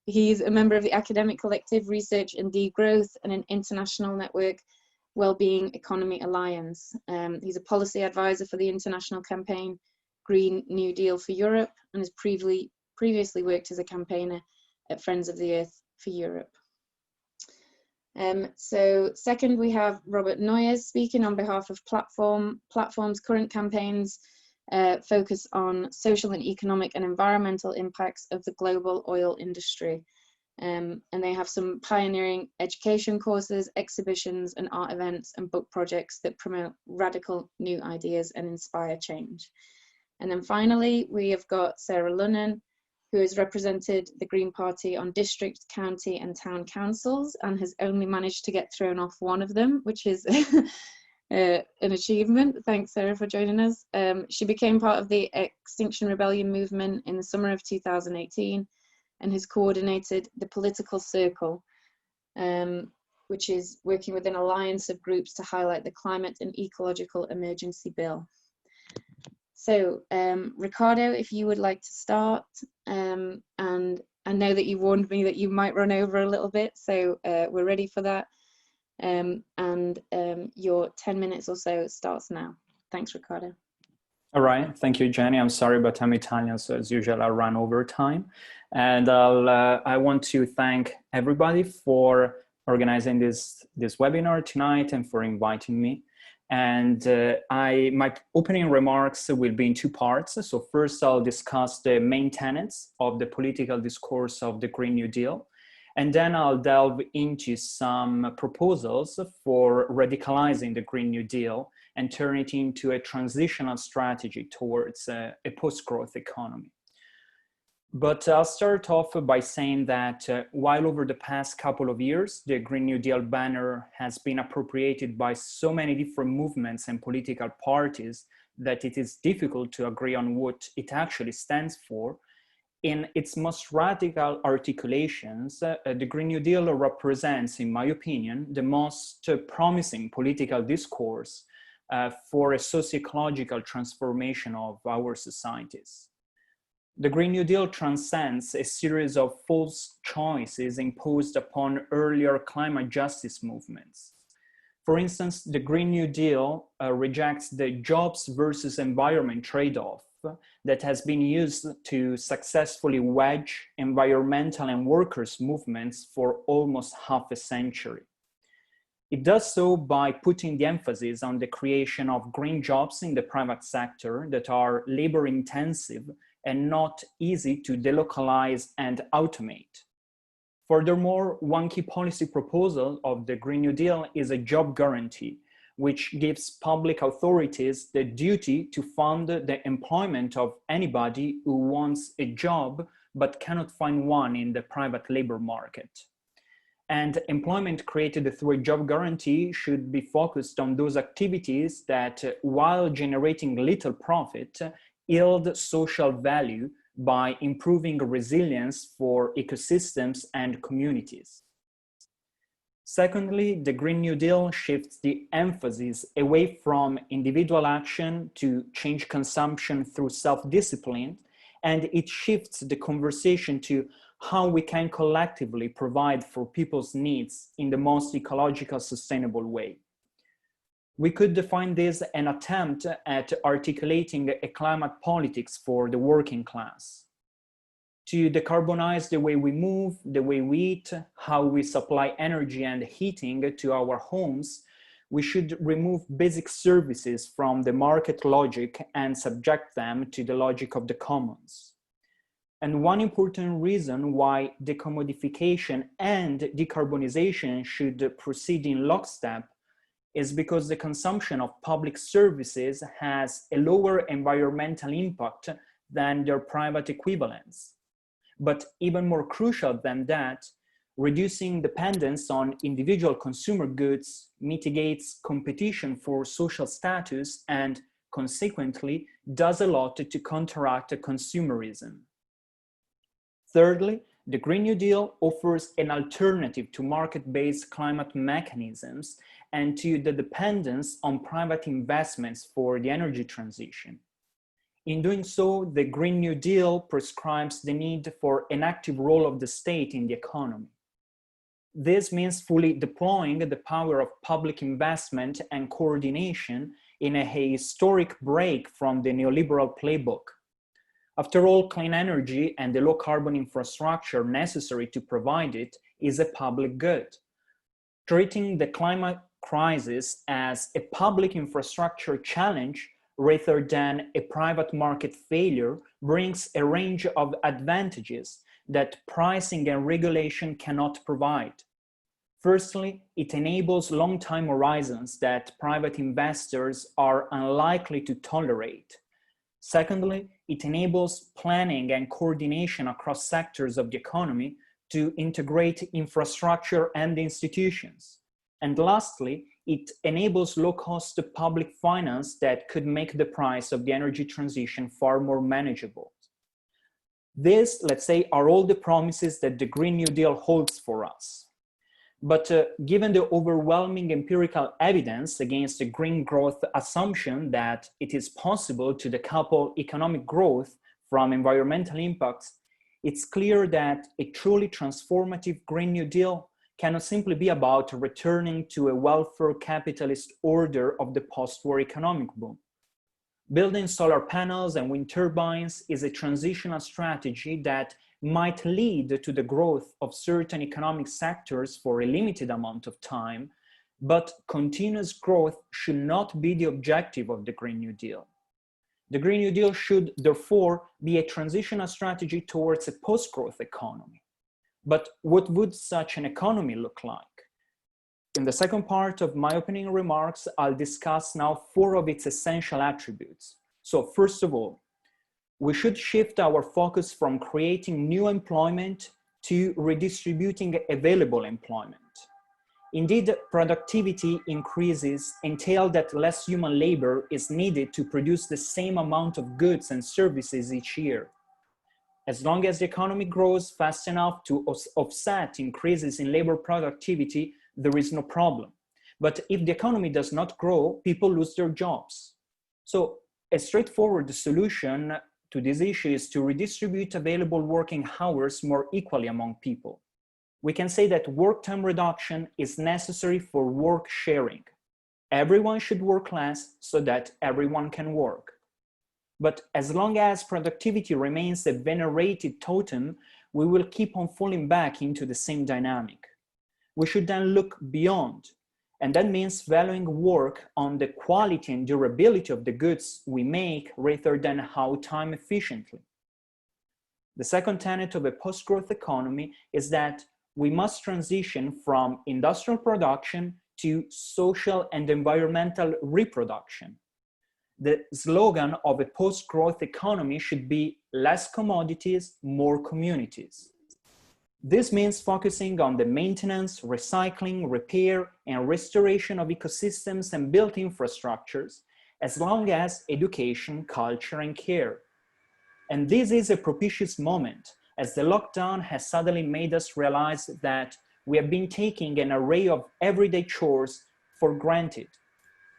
He's a member of the academic collective Research Degrowth and an international network, Wellbeing Economy Alliance. He's a policy advisor for the international campaign Green New Deal for Europe, and has previously worked as a campaigner at Friends of the Earth for Europe. So second, we have Robert Noyes speaking on behalf of Platform. Platform's current campaigns focus on social and economic and environmental impacts of the global oil industry. And they have some pioneering education courses, exhibitions and art events and book projects that promote radical new ideas and inspire change. And then finally, we have got Sarah Lunnon, who has represented the Green Party on district, county and town councils and has only managed to get thrown off one of them, which is an achievement. Thanks, Sarah, for joining us. She became part of the Extinction Rebellion movement in the summer of 2018 and has coordinated the Political Circle, which is working with an alliance of groups to highlight the Climate and Ecological Emergency Bill. So, Riccardo, if you would like to start, and I know that you warned me that you might run over a little bit, so we're ready for that. Your 10 minutes or so starts now. Thanks, Riccardo. All right, thank you, Jenny. I'm sorry, but I'm Italian, so as usual, I'll run over time. And I want to thank everybody for organizing this webinar tonight and for inviting me. And my opening remarks will be in two parts. So first, I'll discuss the main tenets of the political discourse of the Green New Deal. And then I'll delve into some proposals for radicalizing the Green New Deal and turn it into a transitional strategy towards a post-growth economy. But I'll start off by saying that while over the past couple of years, the Green New Deal banner has been appropriated by so many different movements and political parties that it is difficult to agree on what it actually stands for, in its most radical articulations, the Green New Deal represents, in my opinion, the most promising political discourse for a socio-ecological transformation of our societies. The Green New Deal transcends a series of false choices imposed upon earlier climate justice movements. For instance, the Green New Deal rejects the jobs versus environment trade-off that has been used to successfully wedge environmental and workers' movements for almost half a century. It does so by putting the emphasis on the creation of green jobs in the private sector that are labor-intensive and not easy to delocalize and automate. Furthermore, one key policy proposal of the Green New Deal is a job guarantee, which gives public authorities the duty to fund the employment of anybody who wants a job but cannot find one in the private labor market. And employment created through a job guarantee should be focused on those activities that, while generating little profit, yield social value by improving resilience for ecosystems and communities. Secondly, the Green New Deal shifts the emphasis away from individual action to change consumption through self-discipline, and it shifts the conversation to how we can collectively provide for people's needs in the most ecological, sustainable way. We could define this as an attempt at articulating a climate politics for the working class. To decarbonize the way we move, the way we eat, how we supply energy and heating to our homes, we should remove basic services from the market logic and subject them to the logic of the commons. And one important reason why decommodification and decarbonization should proceed in lockstep is because the consumption of public services has a lower environmental impact than their private equivalents. But even more crucial than that, reducing dependence on individual consumer goods mitigates competition for social status and consequently does a lot to counteract consumerism. Thirdly, the Green New Deal offers an alternative to market-based climate mechanisms and to the dependence on private investments for the energy transition. In doing so, the Green New Deal prescribes the need for an active role of the state in the economy. This means fully deploying the power of public investment and coordination in a historic break from the neoliberal playbook. After all, clean energy and the low carbon infrastructure necessary to provide it is a public good. Treating the climate crisis as a public infrastructure challenge rather than a private market failure brings a range of advantages that pricing and regulation cannot provide. Firstly, it enables long time horizons that private investors are unlikely to tolerate. Secondly, it enables planning and coordination across sectors of the economy to integrate infrastructure and institutions. And lastly, it enables low-cost public finance that could make the price of the energy transition far more manageable. These, let's say, are all the promises that the Green New Deal holds for us. But given the overwhelming empirical evidence against the green growth assumption that it is possible to decouple economic growth from environmental impacts, it's clear that a truly transformative Green New Deal cannot simply be about returning to a welfare capitalist order of the post-war economic boom. Building solar panels and wind turbines is a transitional strategy that might lead to the growth of certain economic sectors for a limited amount of time, but continuous growth should not be the objective of the Green New Deal. The Green New Deal should therefore be a transitional strategy towards a post-growth economy. But what would such an economy look like? In the second part of my opening remarks, I'll discuss now 4 of its essential attributes. So first of all, we should shift our focus from creating new employment to redistributing available employment. Indeed, productivity increases entail that less human labor is needed to produce the same amount of goods and services each year. As long as the economy grows fast enough to offset increases in labor productivity, there is no problem. But if the economy does not grow, people lose their jobs. So a straightforward solution to this issue is to redistribute available working hours more equally among people. We can say that work time reduction is necessary for work sharing. Everyone should work less so that everyone can work. But as long as productivity remains a venerated totem, we will keep on falling back into the same dynamic. We should then look beyond, and that means valuing work on the quality and durability of the goods we make rather than how time efficiently. The second tenet of a post-growth economy is that we must transition from industrial production to social and environmental reproduction. The slogan of a post-growth economy should be less commodities, more communities. This means focusing on the maintenance, recycling, repair, and restoration of ecosystems and built infrastructures, as long as education, culture, and care. And this is a propitious moment, as the lockdown has suddenly made us realize that we have been taking an array of everyday chores for granted.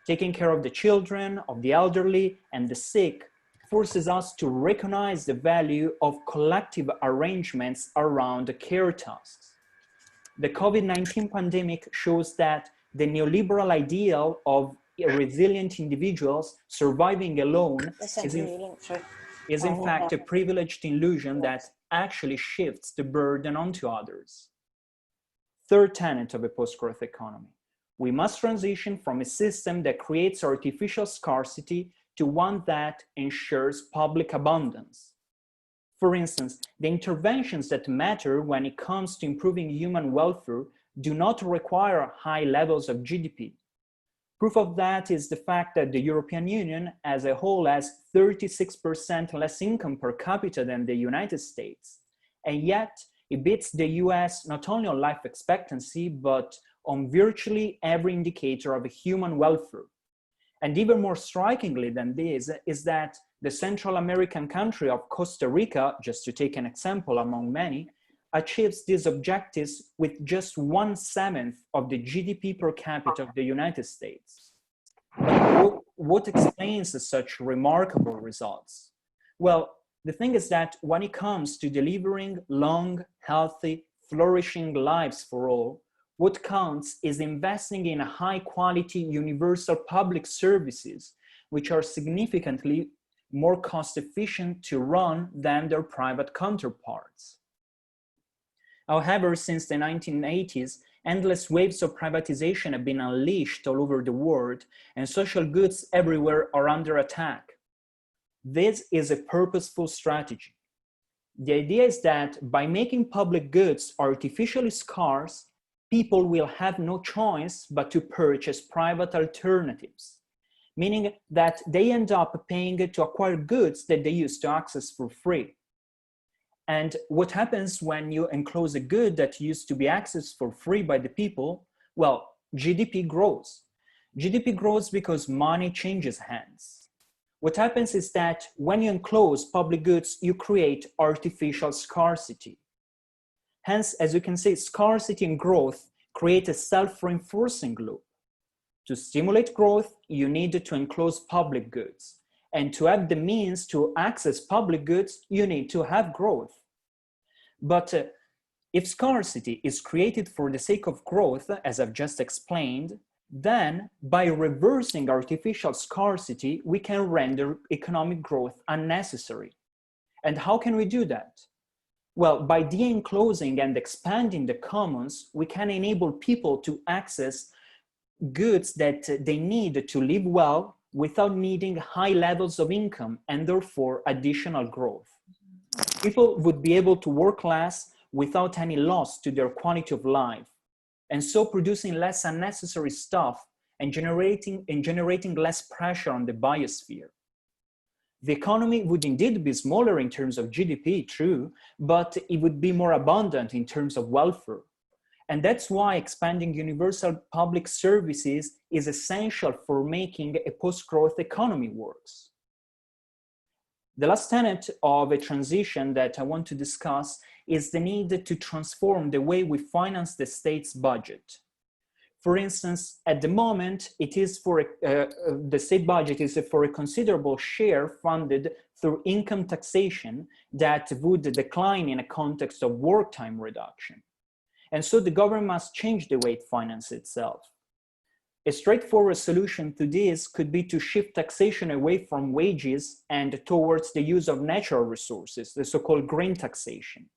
Taking care of the children, of the elderly, and the sick forces us to recognize the value of collective arrangements around care tasks. The COVID-19 pandemic shows that the neoliberal ideal of resilient individuals surviving alone is in fact a privileged illusion that actually shifts the burden onto others. Third tenet of a post-growth economy. We must transition from a system that creates artificial scarcity to one that ensures public abundance. For instance, the interventions that matter when it comes to improving human welfare do not require high levels of GDP. Proof of that is the fact that the European Union as a whole has 36% less income per capita than the United States, and yet it beats the US not only on life expectancy, but on virtually every indicator of human welfare. And even more strikingly than this is that the Central American country of Costa Rica, just to take an example among many, achieves these objectives with just 1/7 of the GDP per capita of the United States. But what explains such remarkable results? Well, the thing is that when it comes to delivering long, healthy, flourishing lives for all, what counts is investing in high quality universal public services, which are significantly more cost efficient to run than their private counterparts. However, since the 1980s, endless waves of privatization have been unleashed all over the world, and social goods everywhere are under attack. This is a purposeful strategy. The idea is that by making public goods artificially scarce, people will have no choice but to purchase private alternatives, meaning that they end up paying to acquire goods that they used to access for free. And what happens when you enclose a good that used to be accessed for free by the people? Well, GDP grows. GDP grows because money changes hands. What happens is that when you enclose public goods, you create artificial scarcity. Hence, as you can see, scarcity and growth create a self-reinforcing loop. To stimulate growth, you need to enclose public goods. And to have the means to access public goods, you need to have growth. But if scarcity is created for the sake of growth, as I've just explained, then by reversing artificial scarcity, we can render economic growth unnecessary. And how can we do that? Well, by de-enclosing and expanding the commons, we can enable people to access goods that they need to live well without needing high levels of income and therefore additional growth. People would be able to work less without any loss to their quality of life, and so producing less unnecessary stuff and generating less pressure on the biosphere. The economy would indeed be smaller in terms of GDP, true, but it would be more abundant in terms of welfare. And that's why expanding universal public services is essential for making a post-growth economy works. The last tenet of a transition that I want to discuss is the need to transform the way we finance the state's budget. For instance, at the moment, it is for the state budget is for a considerable share funded through income taxation that would decline in a context of work time reduction. And so the government must change the way it finances itself. A straightforward solution to this could be to shift taxation away from wages and towards the use of natural resources, the so-called green taxation,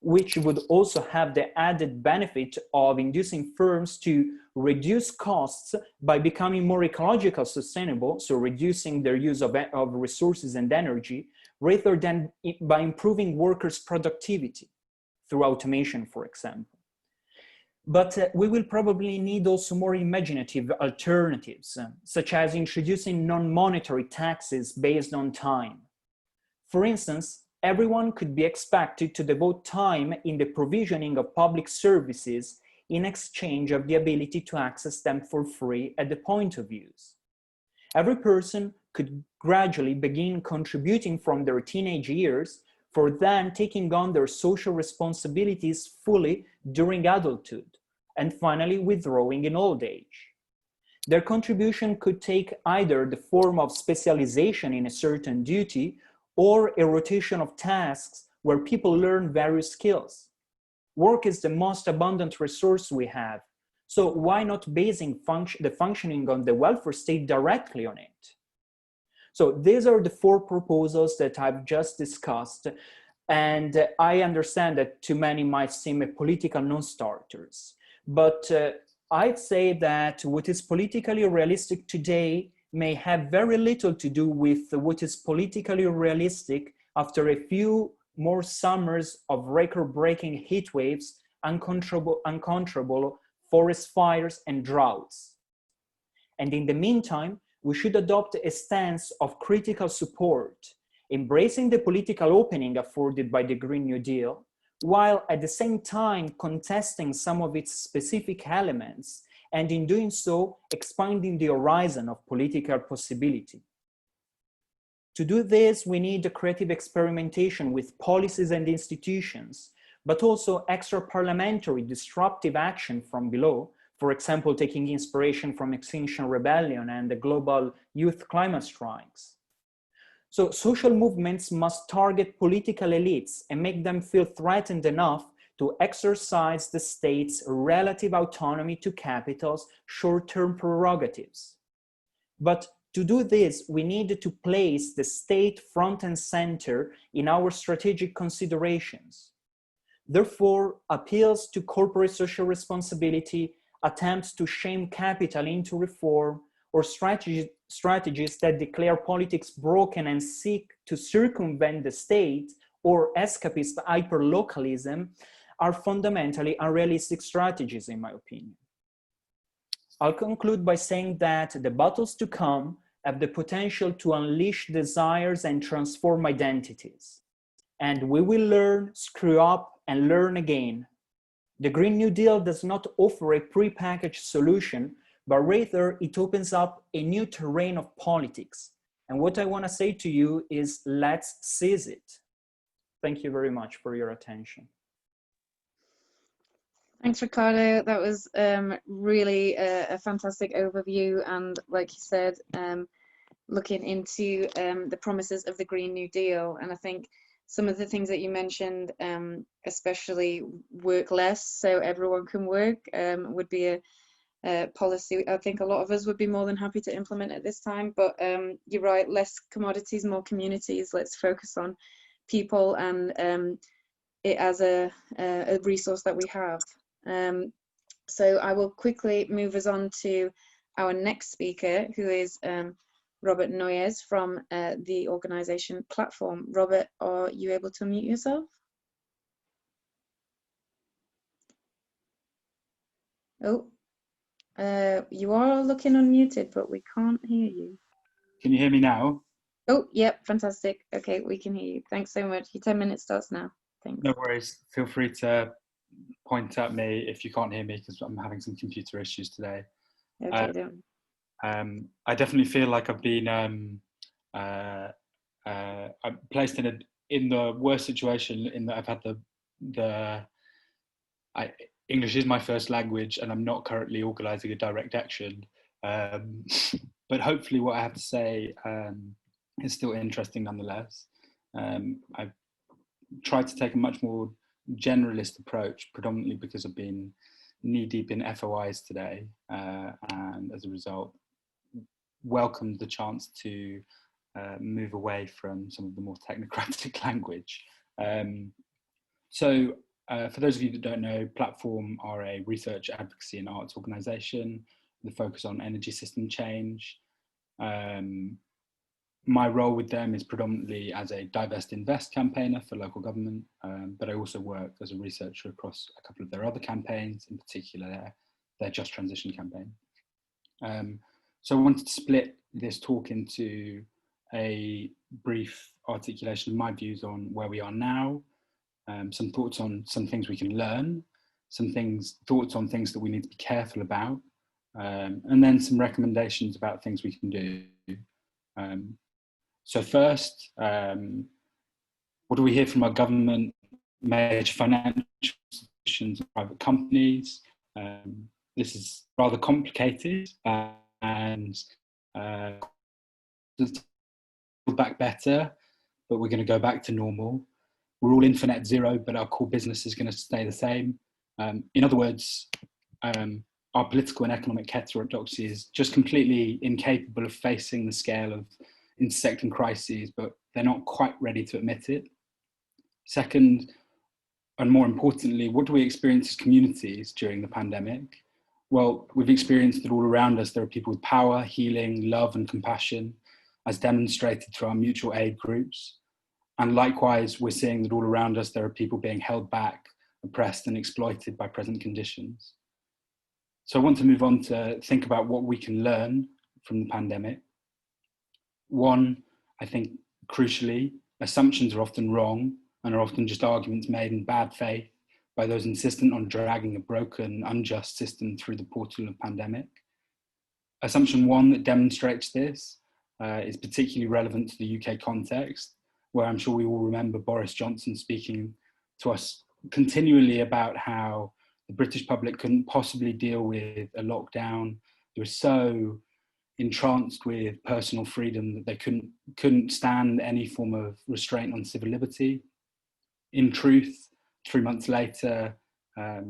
which would also have the added benefit of inducing firms to reduce costs by becoming more ecologically sustainable, so reducing their use of resources and energy, rather than by improving workers' productivity through automation, for example. But we will probably need also more imaginative alternatives, such as introducing non-monetary taxes based on time. For instance, everyone could be expected to devote time in the provisioning of public services in exchange of the ability to access them for free at the point of use. Every person could gradually begin contributing from their teenage years, for then taking on their social responsibilities fully during adulthood, and finally withdrawing in old age. Their contribution could take either the form of specialization in a certain duty or a rotation of tasks where people learn various skills. Work is the most abundant resource we have, so why not basing the functioning of the welfare state directly on it? So these are the four proposals that I've just discussed, and I understand that to many might seem a political non-starters. But I'd say that what is politically realistic today may have very little to do with what is politically realistic after a few more summers of record-breaking heat waves, uncontrollable forest fires, and droughts. And in the meantime, we should adopt a stance of critical support, embracing the political opening afforded by the Green New Deal, while at the same time contesting some of its specific elements, and in doing so, expanding the horizon of political possibility. To do this, we need a creative experimentation with policies and institutions, but also extra-parliamentary disruptive action from below, for example, taking inspiration from Extinction Rebellion and the global youth climate strikes. So social movements must target political elites and make them feel threatened enough to exercise the state's relative autonomy to capital's short-term prerogatives. But to do this, we need to place the state front and center in our strategic considerations. Therefore, appeals to corporate social responsibility, attempts to shame capital into reform, or strategies that declare politics broken and seek to circumvent the state, or escapist hyperlocalism, are fundamentally unrealistic strategies, in my opinion. I'll conclude by saying that the battles to come have the potential to unleash desires and transform identities. And we will learn, screw up, and learn again. The Green New Deal does not offer a prepackaged solution, but rather it opens up a new terrain of politics. And what I want to say to you is, let's seize it. Thank you very much for your attention. Thanks, Riccardo. That was really a fantastic overview, and like you said, looking into the promises of the Green New Deal. And I think some of the things that you mentioned, especially work less so everyone can work, would be a policy I think a lot of us would be more than happy to implement at this time. But you're right, less commodities, more communities. Let's focus on people and it as a resource that we have. So I will quickly move us on to our next speaker, who is Robert Noyes from the organisation Platform. Robert, are you able to unmute yourself? Oh, you are looking unmuted, but we can't hear you. Can you hear me now? Oh, yep, fantastic. Okay, we can hear you. Thanks so much. Your 10 minutes starts now. Thanks. No worries. Feel free to point at me if you can't hear me, because I'm having some computer issues today. Okay, don't. I definitely feel like I've been I'm placed in the worst situation in that I've had English is my first language, and I'm not currently organising a direct action. But hopefully, what I have to say is still interesting nonetheless. I've tried to take a much more generalist approach, predominantly because I've been knee-deep in FOIs today, and as a result, welcomed the chance to move away from some of the more technocratic language. So for those of you that don't know, Platform are a research, advocacy and arts organisation with a focus on energy system change. My role with them is predominantly as a Divest Invest campaigner for local government, but I also work as a researcher across a couple of their other campaigns, in particular their Just Transition campaign. So I wanted to split this talk into a brief articulation of my views on where we are now, some thoughts on some things we can learn, thoughts on things that we need to be careful about, and then some recommendations about things we can do. So first, what do we hear from our government, major financial institutions, private companies? This is rather complicated, and back better, but we're going to go back to normal. We're all in for net zero, but our core business is going to stay the same. In other words, our political and economic heterodoxy is just completely incapable of facing the scale of intersecting crises, but they're not quite ready to admit it. Second, and more importantly, what do we experience as communities during the pandemic? Well, we've experienced that all around us there are people with power, healing, love and compassion, as demonstrated through our mutual aid groups. And likewise, we're seeing that all around us there are people being held back, oppressed and exploited by present conditions. So I want to move on to think about what we can learn from the pandemic. One, I think crucially, assumptions are often wrong and are often just arguments made in bad faith by those insistent on dragging a broken, unjust system through the portal of pandemic. Assumption one that demonstrates this is particularly relevant to the UK context, where I'm sure we all remember Boris Johnson speaking to us continually about how the British public couldn't possibly deal with a lockdown. There was so entranced with personal freedom, that they couldn't stand any form of restraint on civil liberty. In truth, 3 months later,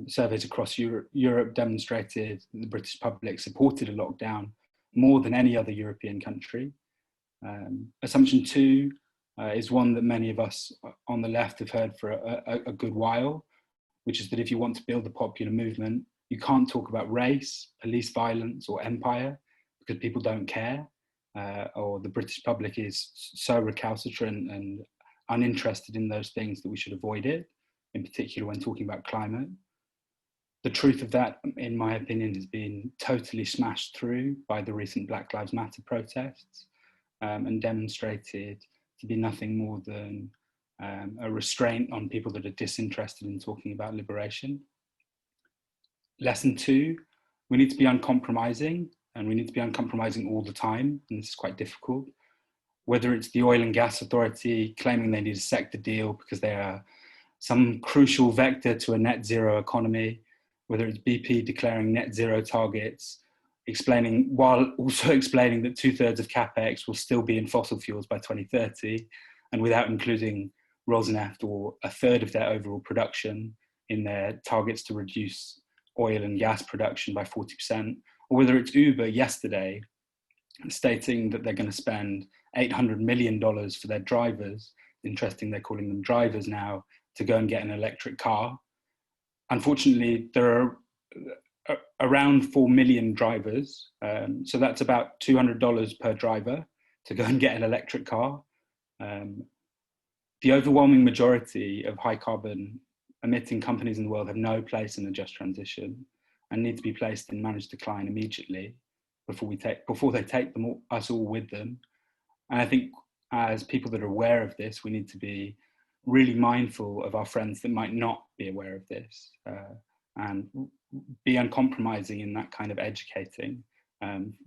surveys across Europe demonstrated that the British public supported a lockdown more than any other European country. Assumption 2 is one that many of us on the left have heard for a good while, which is that if you want to build a popular movement, you can't talk about race, police violence, or empire, because people don't care, or the British public is so recalcitrant and uninterested in those things that we should avoid it, in particular when talking about climate. The truth of that, in my opinion, has been totally smashed through by the recent Black Lives Matter protests, and demonstrated to be nothing more than a restraint on people that are disinterested in talking about liberation. Lesson 2, we need to be uncompromising, and we need to be uncompromising all the time, and this is quite difficult. Whether it's the Oil and Gas Authority claiming they need a sector deal because they are some crucial vector to a net zero economy, whether it's BP declaring net zero targets, while also explaining that 2/3 of CapEx will still be in fossil fuels by 2030, and without including Rosneft or 1/3 of their overall production in their targets to reduce oil and gas production by 40%, or whether it's Uber yesterday stating that they're going to spend $800 million for their drivers. Interesting, they're calling them drivers now, to go and get an electric car. Unfortunately, there are around 4 million drivers, so that's about $200 per driver to go and get an electric car. The overwhelming majority of high carbon emitting companies in the world have no place in the just transition and need to be placed in managed decline immediately before they take us all with them. And I think as people that are aware of this, we need to be really mindful of our friends that might not be aware of this, and be uncompromising in that kind of educating.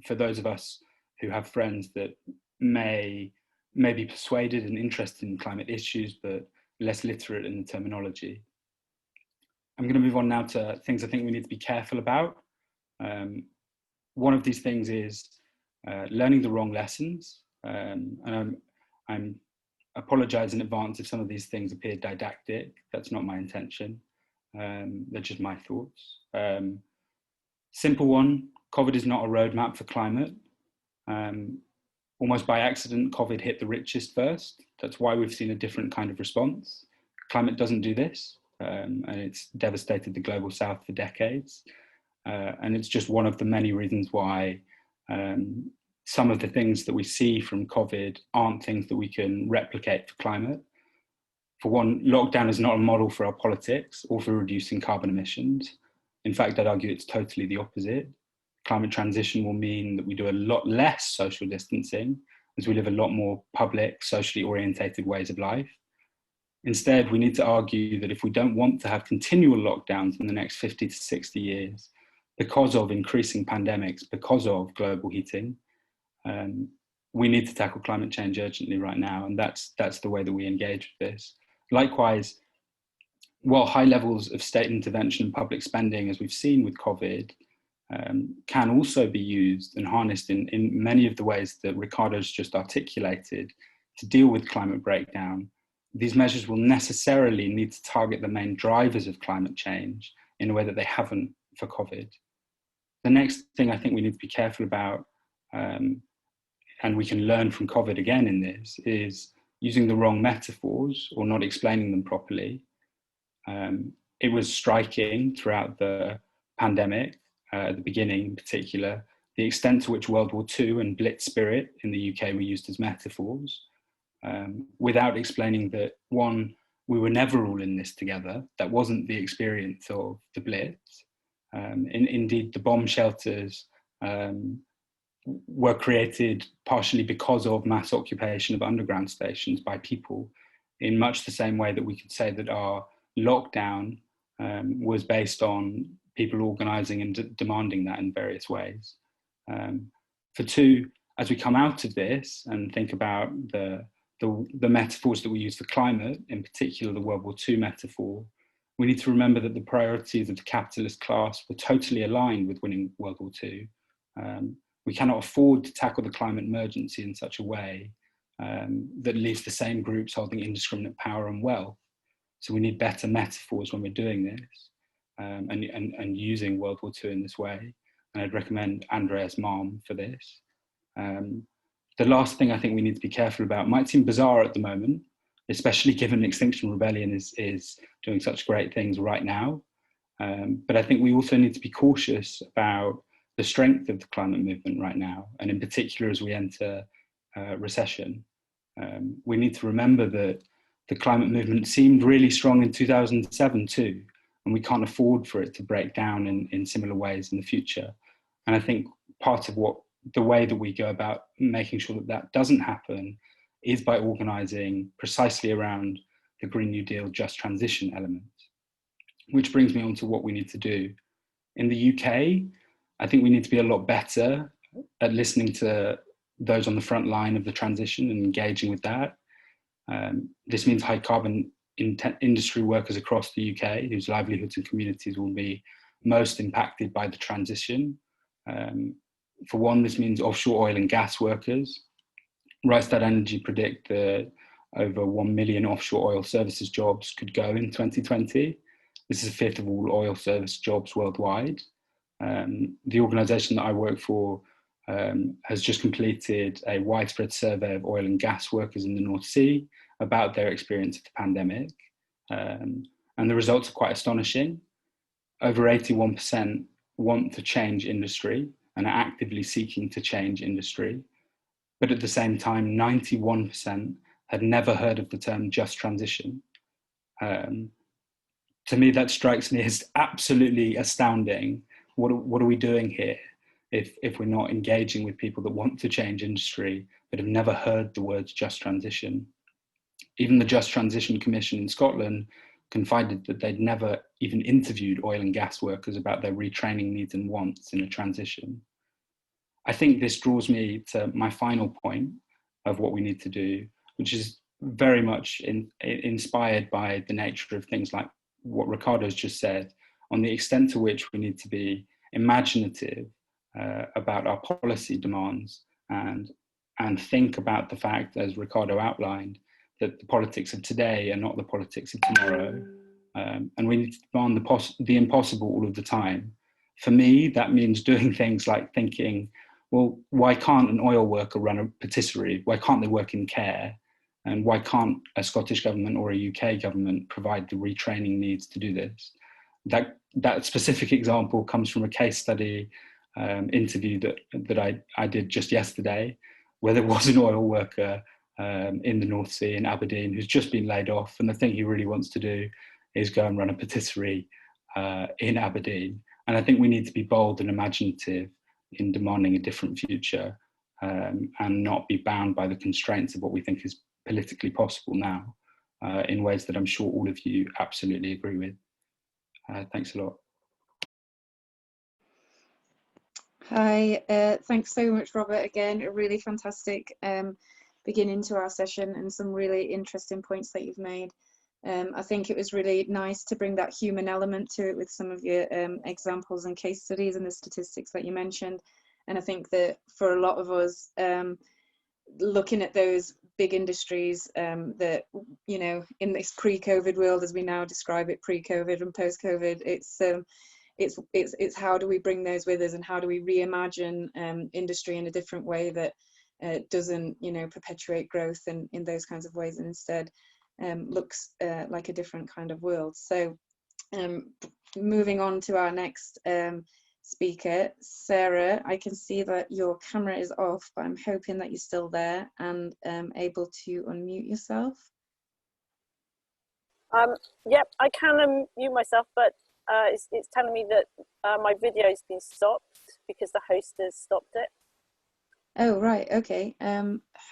For those of us who have friends that may be persuaded and interested in climate issues, but less literate in the terminology. I'm going to move on now to things I think we need to be careful about. One of these things is learning the wrong lessons. And I'm apologize in advance if some of these things appear didactic. That's not my intention. They're just my thoughts. Simple one, COVID is not a roadmap for climate. Almost by accident, COVID hit the richest first. That's why we've seen a different kind of response. Climate doesn't do this, and it's devastated the global south for decades. And it's just one of the many reasons why some of the things that we see from COVID aren't things that we can replicate for climate. For one, lockdown is not a model for our politics or for reducing carbon emissions. In fact, I'd argue it's totally the opposite. Climate transition will mean that we do a lot less social distancing as we live a lot more public, socially orientated ways of life. Instead, we need to argue that if we don't want to have continual lockdowns in the next 50 to 60 years because of increasing pandemics, because of global heating, we need to tackle climate change urgently right now, and that's the way that we engage with this. Likewise, while high levels of state intervention and public spending, as we've seen with COVID, can also be used and harnessed in many of the ways that Riccardo's just articulated to deal with climate breakdown, these measures will necessarily need to target the main drivers of climate change in a way that they haven't for COVID. The next thing I think we need to be careful about, and we can learn from COVID again in this, is using the wrong metaphors or not explaining them properly. It was striking throughout the pandemic, at the beginning in particular, the extent to which World War II and Blitz spirit in the UK were used as metaphors, without explaining that, one, we were never all in this together. That wasn't the experience of the Blitz. Indeed, the bomb shelters were created partially because of mass occupation of underground stations by people, in much the same way that we could say that our lockdown was based on people organising and demanding that in various ways. For two, as we come out of this and think about the metaphors that we use for climate, in particular the World War II metaphor, we need to remember that the priorities of the capitalist class were totally aligned with winning World War II. We cannot afford to tackle the climate emergency in such a way that leaves the same groups holding indiscriminate power and wealth. So we need better metaphors when we're doing this, and using World War II in this way. And I'd recommend Andreas Malm for this. The last thing I think we need to be careful about might seem bizarre at the moment, especially given Extinction Rebellion is doing such great things right now. But I think we also need to be cautious about the strength of the climate movement right now, and in particular as we enter recession. We need to remember that the climate movement seemed really strong in 2007 too, and we can't afford for it to break down in similar ways in the future. And I think part of the way that we go about making sure that that doesn't happen is by organising precisely around the Green New Deal just transition element. Which brings me on to what we need to do. In the UK, I think we need to be a lot better at listening to those on the front line of the transition and engaging with that. This means high carbon industry workers across the UK, whose livelihoods and communities will be most impacted by the transition. For one, this means offshore oil and gas workers. Rystad Energy predict that over 1 million offshore oil services jobs could go in 2020. This is a fifth of all oil service jobs worldwide. The organisation that I work for has just completed a widespread survey of oil and gas workers in the North Sea about their experience of the pandemic. And the results are quite astonishing. Over 81% want to change industry and are actively seeking to change industry. But at the same time, 91% had never heard of the term just transition. To me, that strikes me as absolutely astounding. What are we doing here if we're not engaging with people that want to change industry but have never heard the words just transition? Even the Just Transition Commission in Scotland confided that they'd never even interviewed oil and gas workers about their retraining needs and wants in a transition. I think this draws me to my final point of what we need to do, which is very much inspired by the nature of things like what Riccardo's just said, on the extent to which we need to be imaginative about our policy demands and think about the fact, as Riccardo outlined, that the politics of today are not the politics of tomorrow. And we need to demand the impossible all of the time. For me, that means doing things like thinking, well, why can't an oil worker run a patisserie? Why can't they work in care? And why can't a Scottish government or a UK government provide the retraining needs to do this? That specific example comes from a case study interview that I did just yesterday, where there was an oil worker in the North Sea in Aberdeen who's just been laid off, and the thing he really wants to do is go and run a patisserie in Aberdeen. And I think we need to be bold and imaginative in demanding a different future, and not be bound by the constraints of what we think is politically possible now, in ways that I'm sure all of you absolutely agree with. Thanks a lot. Hi, thanks so much, Robert. Again, a really fantastic beginning to our session and some really interesting points that you've made. I think it was really nice to bring that human element to it with some of your examples and case studies and the statistics that you mentioned. And I think that for a lot of us, looking at those big industries that, you know, in this pre-COVID world, as we now describe it, pre-COVID and post-COVID, it's how do we bring those with us, and how do we reimagine industry in a different way that doesn't, you know, perpetuate growth in those kinds of ways, and instead looks like a different kind of world. So moving on to our next speaker, Sarah, I can see that your camera is off, but I'm hoping that you're still there and able to unmute yourself. Yep, I can unmute myself, but it's telling me that my video has been stopped because the host has stopped it. Oh, right, okay.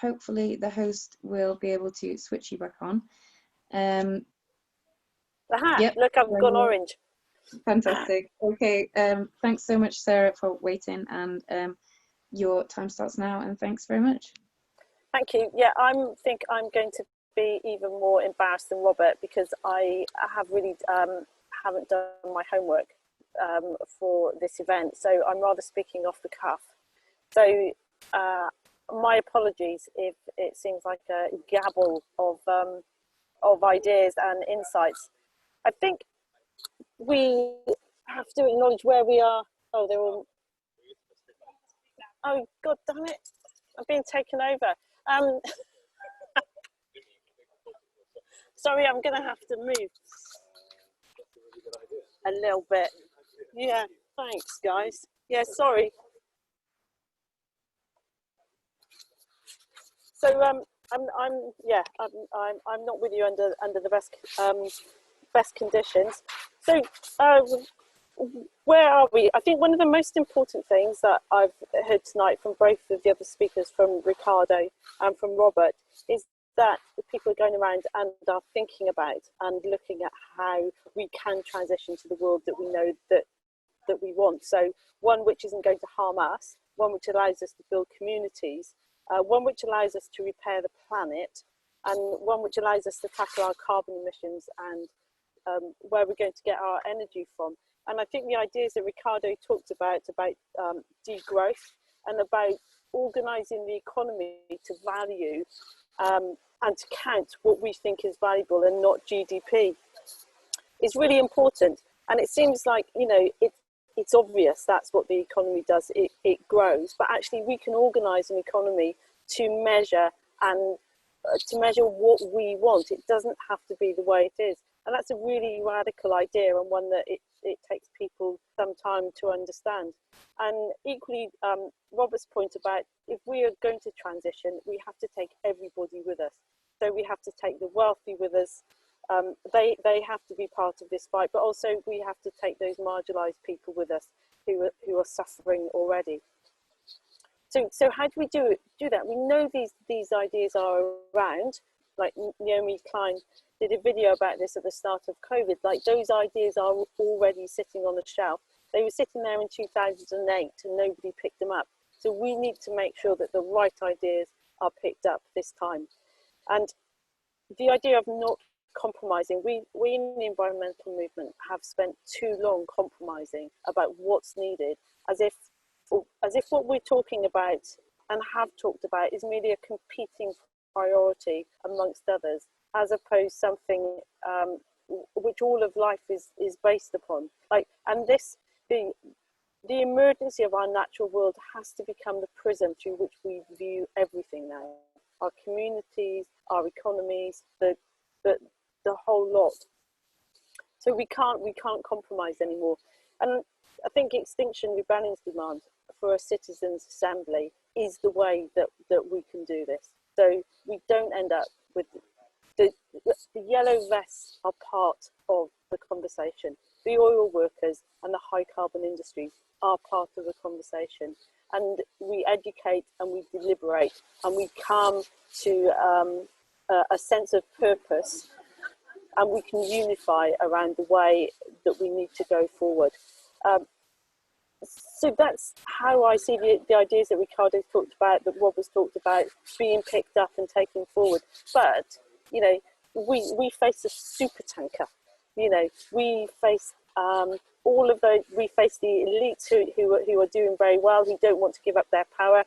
Hopefully the host will be able to switch you back on. Aha, yep. Look, I've gone orange. Fantastic. Okay, thanks so much, Sarah, for waiting, and your time starts now, and thanks very much. Thank you. Yeah, I think I'm going to be even more embarrassed than Robert, because I have really haven't done my homework for this event, so I'm rather speaking off the cuff. So my apologies if it seems like a gabble of ideas and insights. I think we have to acknowledge where we are. Oh, they're all. Oh, God damn it! I'm being taken over. Sorry, I'm going to have to move a little bit. Yeah, thanks, guys. Yeah, sorry. So I'm not with you under the best conditions. So where are we? I think one of the most important things that I've heard tonight from both of the other speakers, from Riccardo and from Robert, is that people are going around and are thinking about and looking at how we can transition to the world that we know that we want. So one which isn't going to harm us, one which allows us to build communities, one which allows us to repair the planet, and one which allows us to tackle our carbon emissions and where we're going to get our energy from. And I think the ideas that Riccardo talked about degrowth and about organising the economy to value and to count what we think is valuable and not GDP is really important. And it seems like, you know, it's obvious that's what the economy does, it grows, but actually we can organise an economy to measure and to measure what we want. It doesn't have to be the way it is. And that's a really radical idea, and one that it takes people some time to understand. And equally, Robert's point about if we are going to transition, we have to take everybody with us. So we have to take the wealthy with us. They have to be part of this fight, but also we have to take those marginalised people with us who are suffering already. So how do we do that? We know these ideas are around. Like Naomi Klein did a video about this at the start of COVID. Like, those ideas are already sitting on the shelf. They were sitting there in 2008 and nobody picked them up. So we need to make sure that the right ideas are picked up this time. And the idea of not compromising, we in the environmental movement have spent too long compromising about what's needed, as if what we're talking about and have talked about is merely a competing priority amongst others, as opposed to something which all of life is based upon. Like, and the emergency of our natural world has to become the prism through which we view everything now. Our communities, our economies, the whole lot. So we can't compromise anymore. And I think Extinction Rebellion's demand for a citizens' assembly is the way that we can do this. So we don't end up with the yellow vests are part of the conversation. The oil workers and the high carbon industries are part of the conversation. And we educate and we deliberate and we come to a sense of purpose, and we can unify around the way that we need to go forward. So that's how I see the ideas that Riccardo talked about, that Robert's talked about, being picked up and taken forward. But, you know, we face a super tanker. You know, we face all of those. We face the elites who are doing very well, who don't want to give up their power.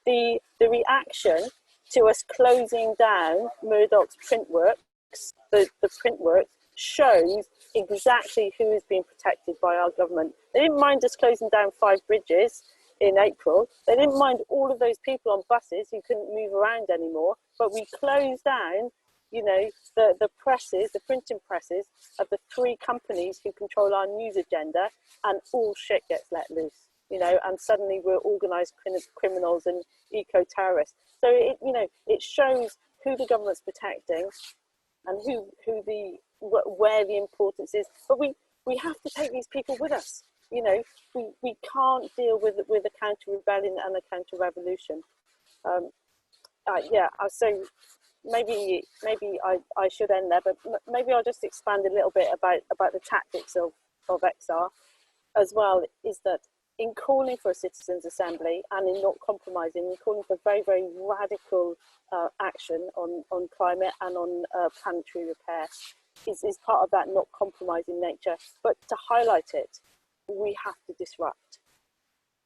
The reaction to us closing down Murdoch's print works, the print works, shows exactly who is being protected by our government. They didn't mind us closing down 5 bridges in April. They didn't mind all of those people on buses who couldn't move around anymore. But we closed down, you know, the presses, the printing presses of the 3 companies who control our news agenda, and all shit gets let loose, you know, and suddenly we're organised criminals and eco-terrorists. So it shows who the government's protecting and where the importance is. But we have to take these people with us. You know, we can't deal with a counter-rebellion and a counter-revolution. So maybe I should end there, but maybe I'll just expand a little bit about the tactics of XR as well. Is that in calling for a citizens' assembly and in not compromising, in calling for very, very radical action on climate and on planetary repair, is part of that not compromising nature. But to highlight it, we have to disrupt.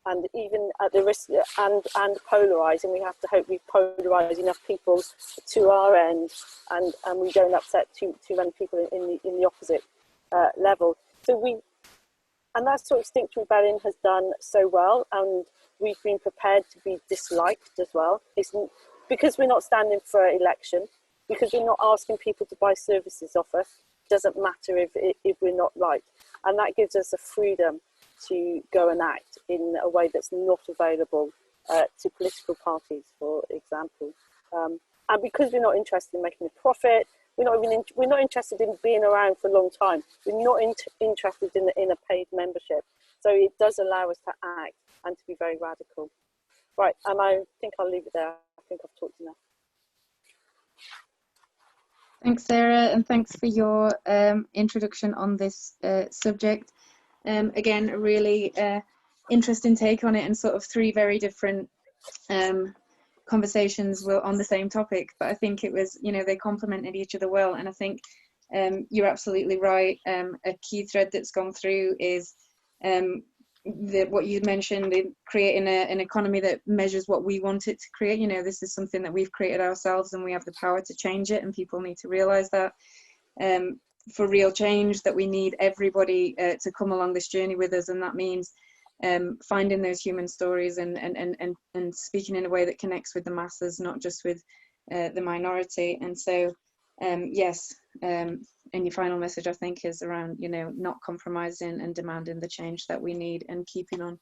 and even at the risk and polarise, and we have to hope we polarise enough people to our end, and we don't upset too many people in the opposite level. And that's what Extinction Rebellion has done so well, and we've been prepared to be disliked as well. It's because we're not standing for election, because we're not asking people to buy services off us. It doesn't matter if we're not liked, and that gives us a freedom to go and act in a way that's not available to political parties, for example. And because we're not interested in making a profit, we're not interested in being around for a long time. We're not interested in a paid membership. So it does allow us to act and to be very radical. Right, and I think I'll leave it there. I think I've talked enough. Thanks, Sarah, and thanks for your introduction on this subject. Again, a really interesting take on it, and sort of three very different conversations were on the same topic, but I think it was, they complemented each other well. And I think you're absolutely right. A key thread that's gone through is what you mentioned, in creating an economy that measures what we want it to create. This is something that we've created ourselves, and we have the power to change it, and people need to realize that. For real change, that we need everybody to come along this journey with us, and that means finding those human stories and speaking in a way that connects with the masses, not just with the minority. And so yes, and your final message, I think, is around not compromising and demanding the change that we need, and keeping on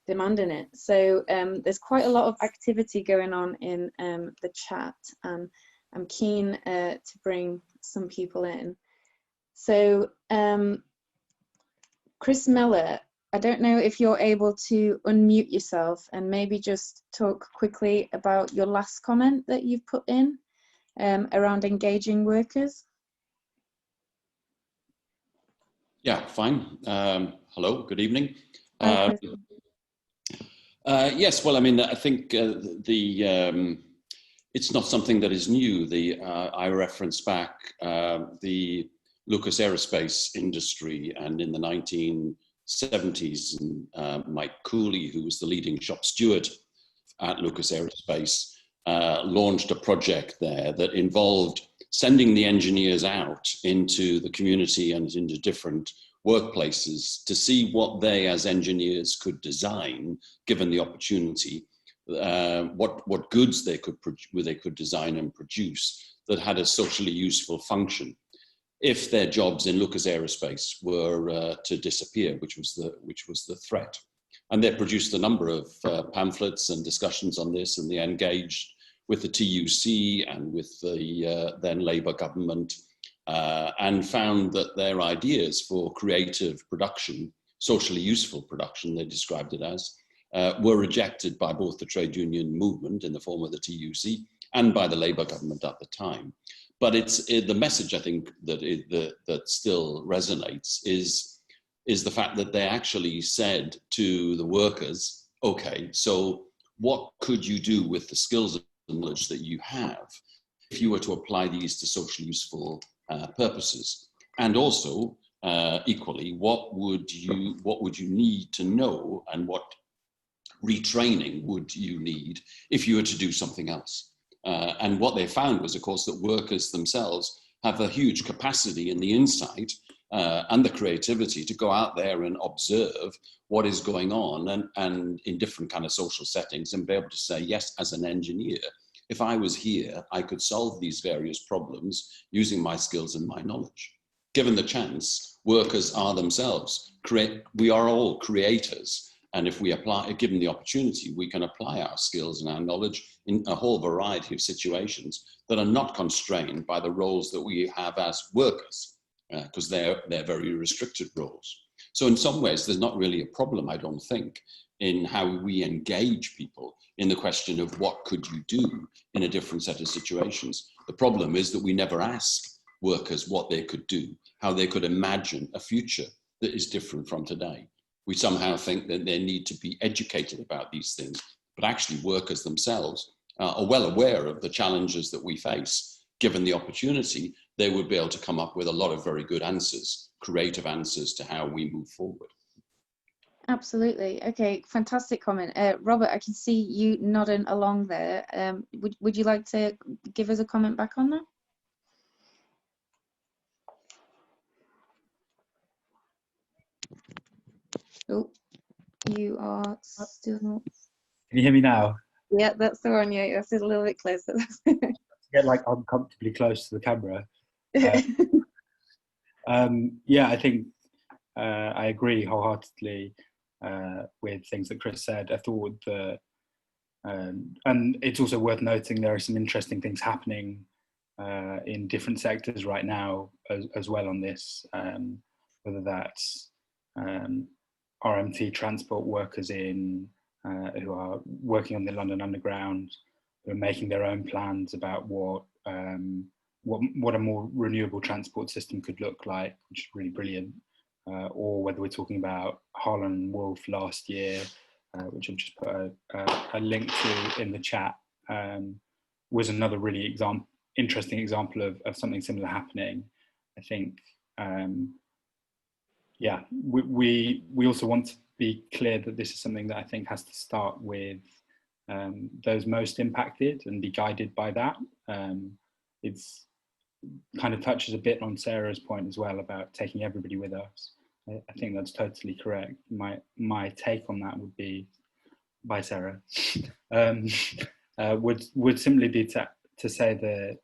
demanding it. So there's quite a lot of activity going on in the chat, and I'm keen to bring some people in. So chrismiller, I don't know if you're able to unmute yourself and maybe just talk quickly about your last comment that you've put in around engaging workers. Yeah, fine. Hello, good evening. Yes, well, I mean, I think it's not something that is new. I reference back the Lucas Aerospace industry, and in the 1970s, Mike Cooley, who was the leading shop steward at Lucas Aerospace, launched a project there that involved sending the engineers out into the community and into different workplaces to see what they as engineers could design, given the opportunity, what goods they could design and produce that had a socially useful function, if their jobs in Lucas Aerospace were to disappear, which was the threat. And they produced a number of pamphlets and discussions on this, and they engaged with the TUC and with the then Labour government, and found that their ideas for creative production, socially useful production, they described it as, were rejected by both the trade union movement in the form of the TUC and by the Labour government at the time. But the message, I think, that still resonates is the fact that they actually said to the workers, okay, so what could you do with the skills and knowledge that you have if you were to apply these to socially useful purposes? And also, equally, what would you need to know, and what retraining would you need if you were to do something else? And what they found was, of course, that workers themselves have a huge capacity and the insight and the creativity to go out there and observe what is going on and in different kind of social settings, and be able to say, yes, as an engineer, if I was here, I could solve these various problems using my skills and my knowledge. Given the chance, workers are themselves, we are all creators. And if we given the opportunity, we can apply our skills and our knowledge in a whole variety of situations that are not constrained by the roles that we have as workers, because they're very restricted roles. So in some ways, there's not really a problem, I don't think, in how we engage people in the question of what could you do in a different set of situations. The problem is that we never ask workers what they could do, how they could imagine a future that is different from today. We somehow think that they need to be educated about these things, but actually workers themselves are well aware of the challenges that we face. Given the opportunity, they would be able to come up with a lot of very good answers, creative answers to how we move forward. Absolutely. Okay, fantastic comment. Robert, I can see you nodding along there. Would you like to give us a comment back on that? Oh, you are still... Can you hear me now? Yeah, that's the one. Yeah, that's a little bit closer. Get like uncomfortably close to the camera. Yeah, I think I agree wholeheartedly with things that Chris said. I thought that, and it's also worth noting there are some interesting things happening in different sectors right now as well on this, whether that's RMT transport workers who are working on the London Underground, who are making their own plans about what a more renewable transport system could look like, which is really brilliant. Or whether we're talking about Harlan and Wolf last year, which I've just put a link to in the chat, was another really interesting example of something similar happening. I think, yeah, we also want to be clear that this is something that I think has to start with those most impacted and be guided by that. It's kind of touches a bit on Sarah's point as well about taking everybody with us. I think that's totally correct. My take on that would be, by Sarah, would simply be to say that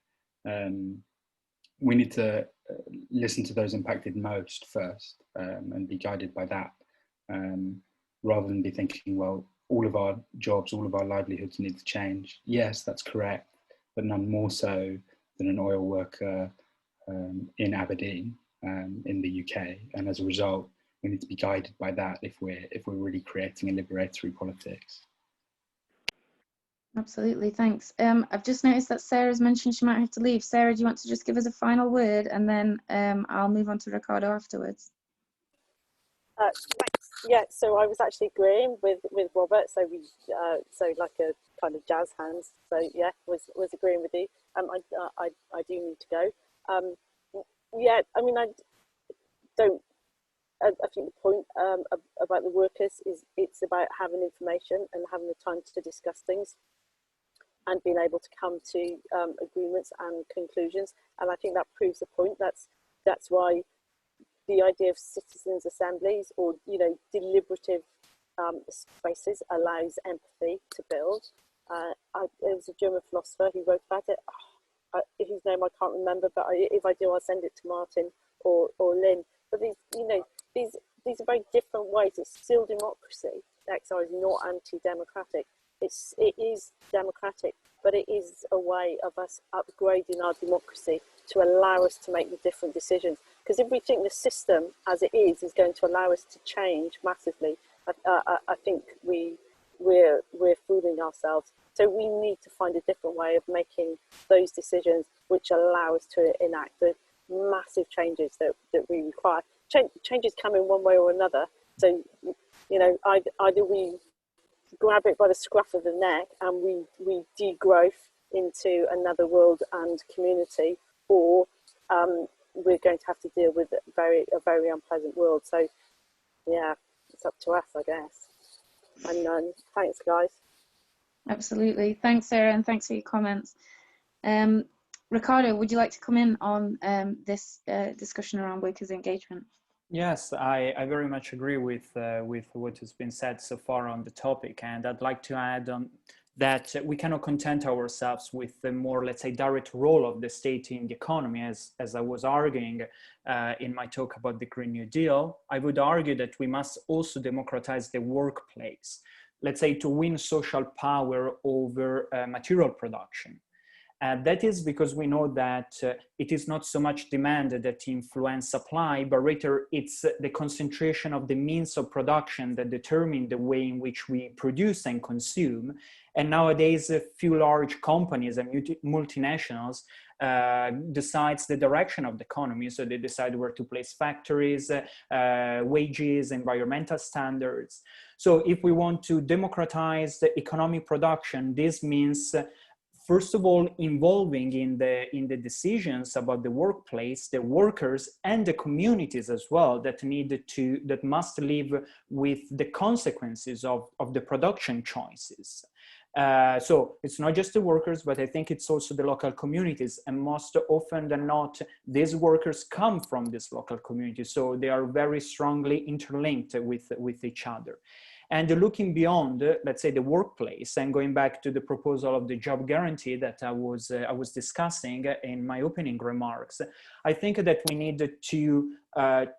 we need to listen to those impacted most first and be guided by that, rather than be thinking, well, all of our jobs, all of our livelihoods need to change. Yes, that's correct, but none more so than an oil worker in Aberdeen in the UK. And as a result, we need to be guided by that if we're really creating a liberatory politics. Absolutely, thanks. I've just noticed that Sarah's mentioned she might have to leave. Sarah, do you want to just give us a final word, and then I'll move on to Riccardo afterwards? Thanks. Yeah, so I was actually agreeing with Robert. So we so like a kind of jazz hands. So yeah, was agreeing with you. I do need to go. Yeah, I mean, I think the point about the workers is it's about having information and having the time to discuss things and being able to come to agreements and conclusions. And I think that proves the point. That's why the idea of citizens' assemblies or, you know, deliberative spaces allows empathy to build. There was a German philosopher who wrote about it. His name I can't remember, but if I do, I'll send it to Martin or Lynn. But these are very different ways. It's still democracy. XR is not anti-democratic. It is democratic, but it is a way of us upgrading our democracy to allow us to make the different decisions. Because if we think the system as it is going to allow us to change massively, I think we're fooling ourselves. So we need to find a different way of making those decisions which allow us to enact the massive changes that we require. Changes come in one way or another. So, you know, either we grab it by the scruff of the neck and we degrowth into another world and community, or we're going to have to deal with a very unpleasant world. So yeah, it's up to us, I guess. And thanks, guys. Absolutely. Thanks, Sarah, and thanks for your comments. Riccardo, would you like to come in on this discussion around workers' engagement? Yes, I very much agree with what has been said so far on the topic, and I'd like to add on that we cannot content ourselves with the more, let's say, direct role of the state in the economy, as I was arguing in my talk about the Green New Deal. I would argue that we must also democratize the workplace, let's say, to win social power over material production. That is because we know that it is not so much demand that influence supply, but rather it's the concentration of the means of production that determine the way in which we produce and consume. And nowadays, a few large companies and multinationals decides the direction of the economy. So they decide where to place factories, wages, environmental standards. So if we want to democratize the economic production, this means first of all, involving in the decisions about the workplace, the workers and the communities as well that must live with the consequences of the production choices. So it's not just the workers, but I think it's also the local communities, and most often than not, these workers come from this local community, so they are very strongly interlinked with each other. And looking beyond, let's say, the workplace, and going back to the proposal of the job guarantee that I was discussing in my opening remarks, I think that we need to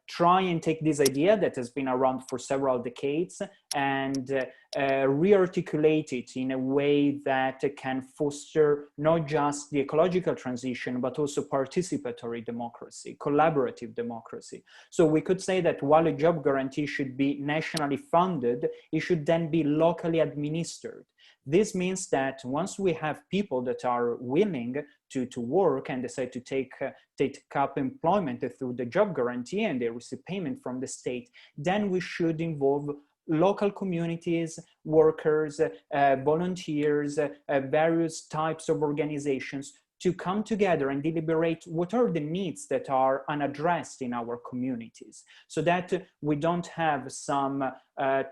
try and take this idea that has been around for several decades and re-articulate it in a way that can foster not just the ecological transition, but also participatory democracy, collaborative democracy. So we could say that while a job guarantee should be nationally funded, it should then be locally administered. This means that once we have people that are willing to work and decide to take up employment through the job guarantee and they receive payment from the state, then we should involve local communities, workers, volunteers, various types of organizations to come together and deliberate what are the needs that are unaddressed in our communities, so that we don't have some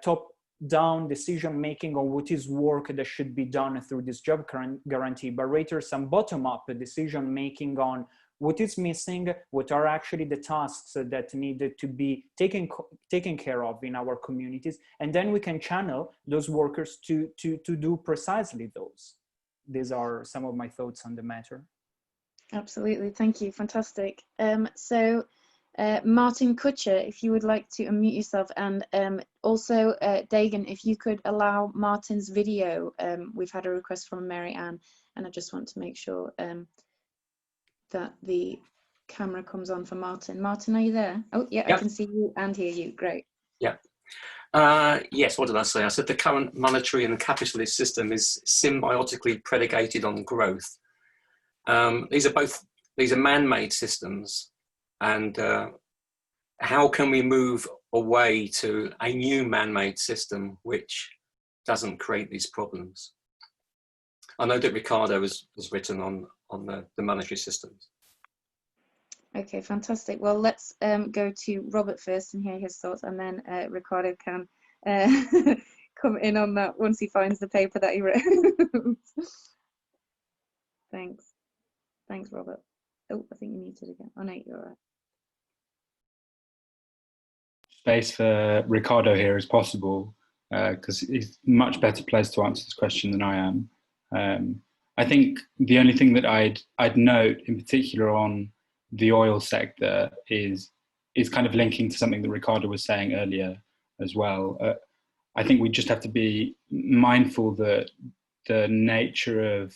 top-down decision-making on what is work that should be done through this job guarantee, but rather some bottom-up decision-making on what is missing, what are actually the tasks that needed to be taken care of in our communities, and then we can channel those workers to do precisely those. These are some of my thoughts on the matter. Absolutely, thank you, fantastic. So Martin Kutcher, if you would like to unmute yourself, and also Dagan, if you could allow Martin's video. We've had a request from Mary Ann, and I just want to make sure that the camera comes on for Martin. Martin, are you there? Oh, yeah, yep. I can see you and hear you. Great. Yeah. Yes, what did I say? I said the current monetary and capitalist system is symbiotically predicated on growth. These are man-made systems, and how can we move away to a new man-made system which doesn't create these problems? I know that Riccardo has written on the monetary systems. Okay, fantastic. Well, let's go to Robert first and hear his thoughts, and then Riccardo can come in on that once he finds the paper that he wrote. Thanks. Thanks, Robert. Oh, I think you muted again. Oh, no, you're all right. Space for Riccardo here as possible, because he's much better placed to answer this question than I am. I think the only thing that I'd note in particular on the oil sector is kind of linking to something that Riccardo was saying earlier as well. I think we just have to be mindful that the nature of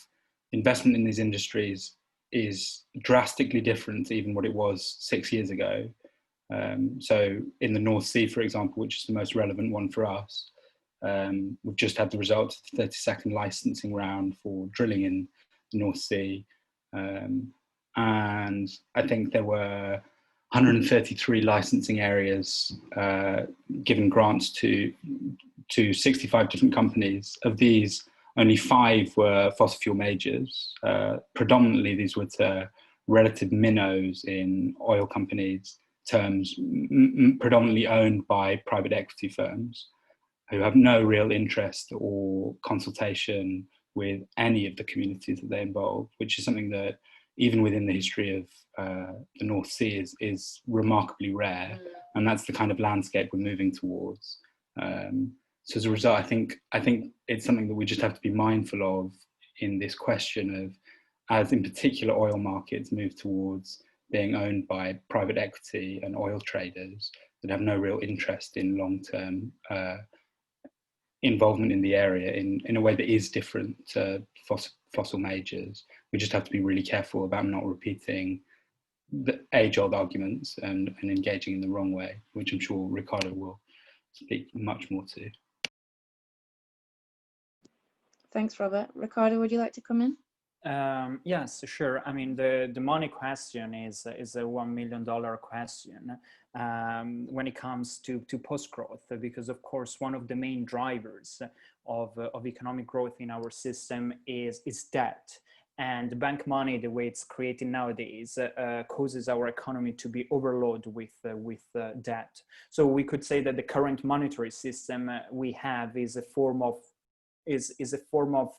investment in these industries is drastically different to even what it was 6 years ago. So in the North Sea, for example, which is the most relevant one for us, we've just had the results of the 32nd licensing round for drilling in the North Sea. And I think there were 133 licensing areas given grants to 65 different companies. Of these, only 5 were fossil fuel majors. Predominantly, these were to relative minnows in oil companies terms, predominantly owned by private equity firms who have no real interest or consultation with any of the communities that they involve, which is something that even within the history of the North Sea is remarkably rare. And that's the kind of landscape we're moving towards. So as a result, I think it's something that we just have to be mindful of in this question of, as in particular oil markets move towards being owned by private equity and oil traders that have no real interest in long-term involvement in the area in a way that is different to fossil majors. We just have to be really careful about not repeating the age-old arguments and engaging in the wrong way, which I'm sure Riccardo will speak much more to. Thanks, Robert. Riccardo, would you like to come in? Yes, sure. I mean, the money question is a $1 million question when it comes to post-growth, because of course one of the main drivers of economic growth in our system is debt. And bank money, the way it's created nowadays, causes our economy to be overloaded with debt. So we could say that the current monetary system we have is a form of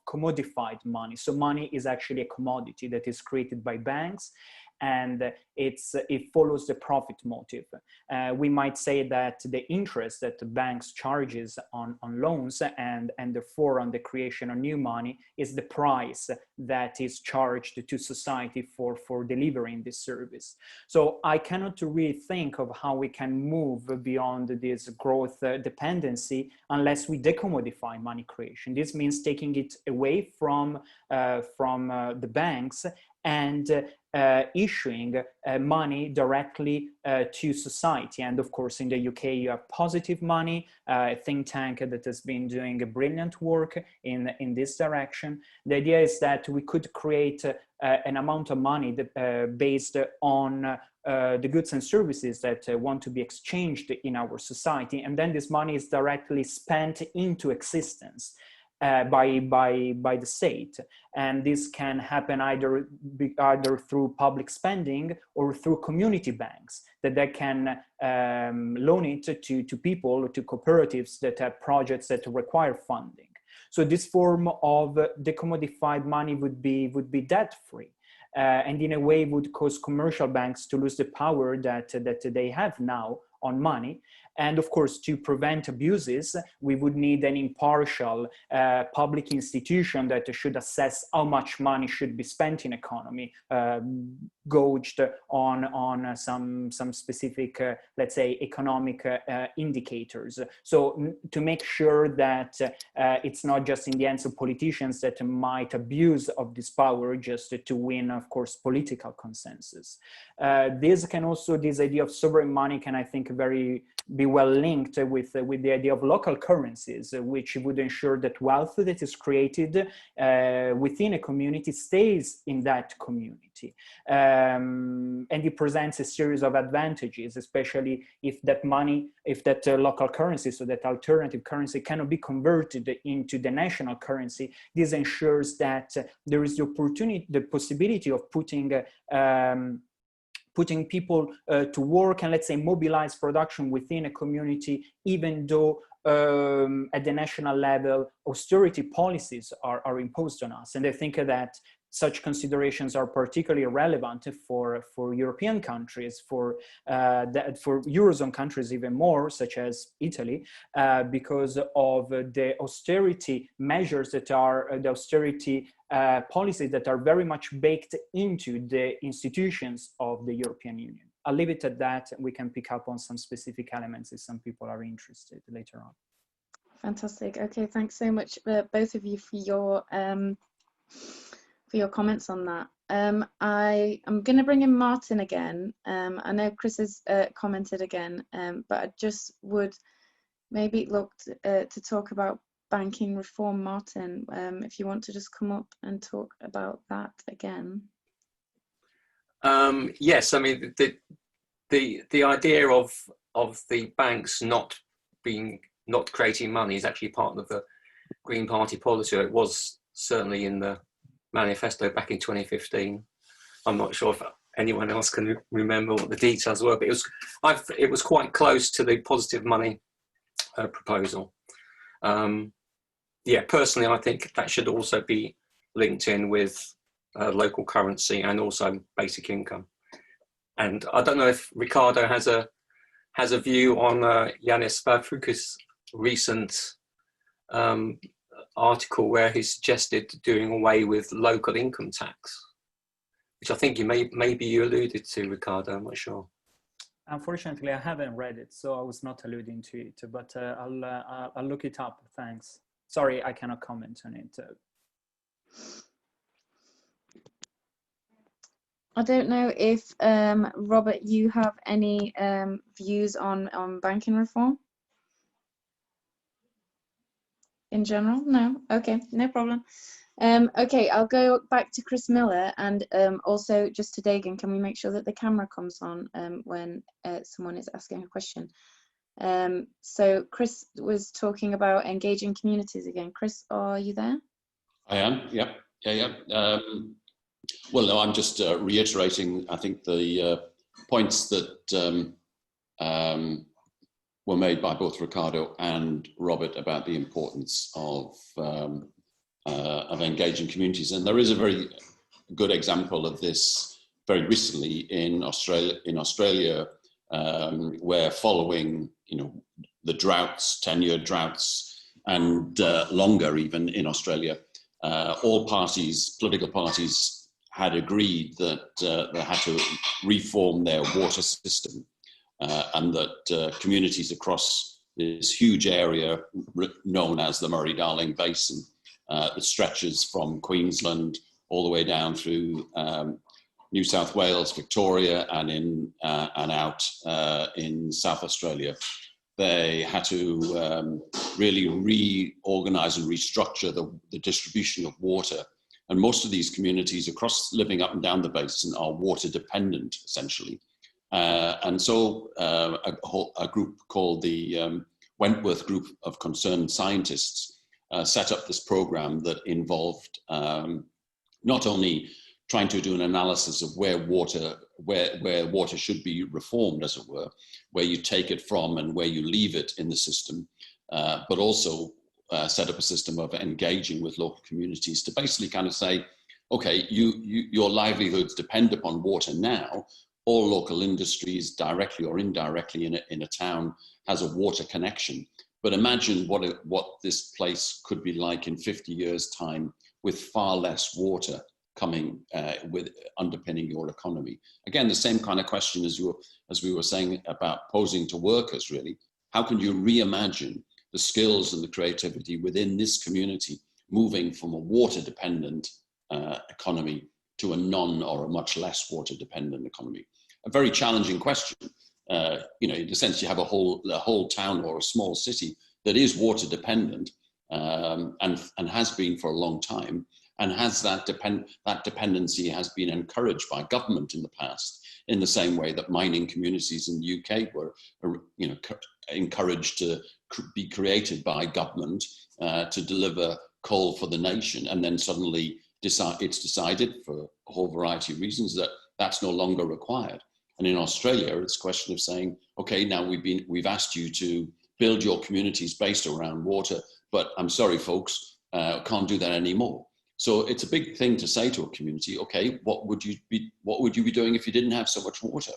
commodified money. So money is actually a commodity that is created by banks, and it follows the profit motive. We might say that the interest that the banks charges on loans and therefore on the creation of new money is the price that is charged to society for delivering this service. So I cannot really think of how we can move beyond this growth dependency unless we decommodify money creation. This means taking it away from the banks and issuing money directly to society. And of course, in the UK, you have Positive Money, a think tank that has been doing a brilliant work in this direction. The idea is that we could create an amount of money that, based on the goods and services that want to be exchanged in our society. And then this money is directly spent into existence by the state, and this can happen either through public spending or through community banks that can loan it to people, to cooperatives that have projects that require funding. So this form of decommodified money would be debt-free. And in a way would cause commercial banks to lose the power that they have now on money. And of course, to prevent abuses, we would need an impartial public institution that should assess how much money should be spent in economy, gauged on some specific, let's say, economic indicators. So to make sure that it's not just in the hands of politicians that might abuse of this power just to win, of course, political consensus. This idea of sovereign money can, I think, be well linked with the idea of local currencies, which would ensure that wealth that is created within a community stays in that community. And it presents a series of advantages, especially if that local currency, so that alternative currency, cannot be converted into the national currency. This ensures that there is the possibility of putting people to work and, let's say, mobilize production within a community, even though at the national level, austerity policies are imposed on us. And I think that such considerations are particularly relevant for European countries, for Eurozone countries even more, such as Italy, because of the austerity measures that are, the austerity policies that are very much baked into the institutions of the European Union. I'll leave it at that. We can pick up on some specific elements if some people are interested later on. Fantastic. Okay, thanks so much, both of you, for your comments on that. I am going to bring in Martin again. I know Chris has commented again, but I just would maybe look to talk about banking reform. Martin, if you want to just come up and talk about that again. Yes, I mean the idea of the banks not creating money is actually part of the Green Party policy. It was certainly in the manifesto back in 2015. I'm not sure if anyone else can remember what the details were, but it was quite close to the positive money proposal. Yeah, personally, I think that should also be linked in with local currency and also basic income. And I don't know if Riccardo has a view on Yannis Varoufakis' recent article where he suggested doing away with local income tax, which I think maybe you alluded to, Riccardo. I'm not sure. Unfortunately, I haven't read it, so I was not alluding to it. But I'll look it up. Thanks. Sorry, I cannot comment on it. I don't know if Robert, you have any views on banking reform in general? No. Okay, no problem. Okay, I'll go back to Chris Miller, and also just to Dagan, can we make sure that the camera comes on when someone is asking a question? So Chris was talking about engaging communities again. Chris, are you there? I am, yeah. Well, no, I'm just reiterating, I think, the points that were made by both Riccardo and Robert about the importance of engaging communities. And there is a very good example of this very recently in Australia, where following, the droughts, 10-year droughts, and longer even in Australia, all parties, political parties, had agreed that they had to reform their water system, and that communities across this huge area known as the Murray-Darling Basin, that stretches from Queensland all the way down through New South Wales, Victoria, and out in South Australia. They had to really reorganize and restructure the distribution of water. And most of these communities across living up and down the basin are water dependent, essentially. And so a group called the Wentworth Group of Concerned Scientists set up this program that involved not only trying to do an analysis of where water should be reformed, as it were, where you take it from and where you leave it in the system, but also set up a system of engaging with local communities to basically kind of say, okay, your livelihoods depend upon water now. All local industries, directly or indirectly in a town, has a water connection. But imagine what this place could be like in 50 years' time, with far less water coming with underpinning your economy. Again, the same kind of question as we were saying about posing to workers, really. How can you reimagine the skills and the creativity within this community, moving from a water-dependent economy to a non or a much less water-dependent economy? A very challenging question. In a sense, you have a whole town or a small city that is water-dependent and has been for a long time, and has that dependency has been encouraged by government in the past, in the same way that mining communities in the UK were, encouraged to be created by government to deliver coal for the nation, and then suddenly it's decided for a whole variety of reasons that that's no longer required. And in Australia, it's a question of saying, okay, now we've asked you to build your communities based around water, but I'm sorry, folks, can't do that anymore. So it's a big thing to say to a community, okay, what would you be doing if you didn't have so much water?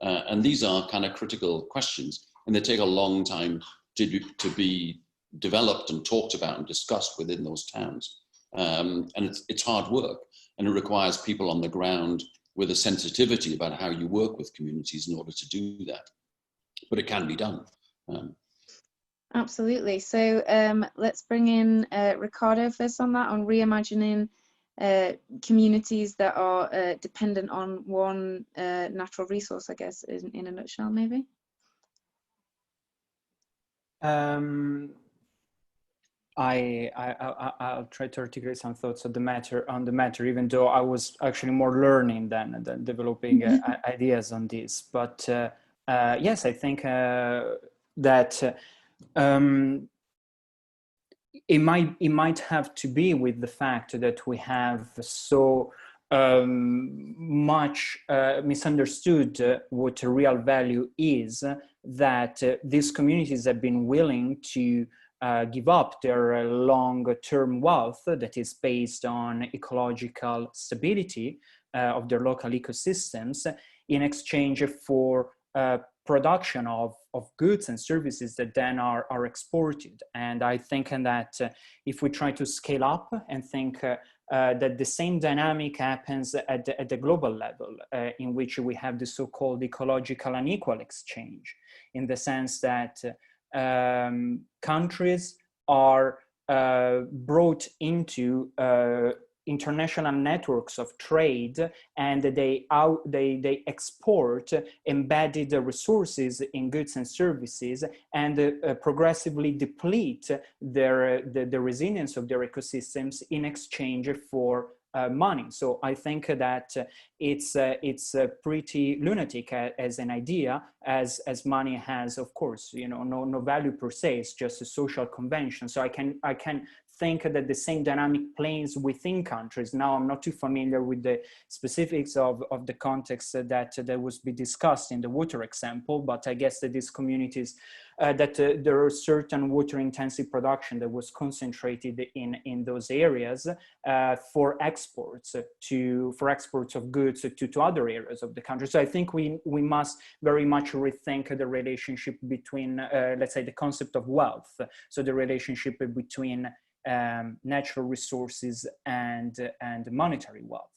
And these are kind of critical questions, and they take a long time to be developed and talked about and discussed within those towns. And it's hard work, and it requires people on the ground with a sensitivity about how you work with communities in order to do that. But it can be done. Absolutely. So let's bring in Riccardo first on that, on reimagining communities that are dependent on one natural resource, I guess, in a nutshell, maybe. I'll try to articulate some thoughts on the matter, even though I was actually more learning than developing ideas on this. But yes, I think that it might have to be with the fact that we have so much misunderstood what real value is, that these communities have been willing to give up their long-term wealth that is based on ecological stability of their local ecosystems in exchange for production of goods and services that then are exported. And I think that if we try to scale up and think that the same dynamic happens at the global level, in which we have the so-called ecological unequal exchange, in the sense that countries are brought into international networks of trade, and they export embedded resources in goods and services, and progressively deplete the resilience of their ecosystems in exchange for money. So I think that it's pretty lunatic as an idea, as money has, of course, you know, no value per se. It's just a social convention. So I can think that the same dynamic plays within countries. Now, I'm not too familiar with the specifics of the context that was be discussed in the water example, but I guess that these communities, that there are certain water intensive production that was concentrated in those areas for exports of goods to other areas of the country. So I think we must very much rethink the relationship between, let's say, the concept of wealth. So the relationship between natural resources and monetary wealth.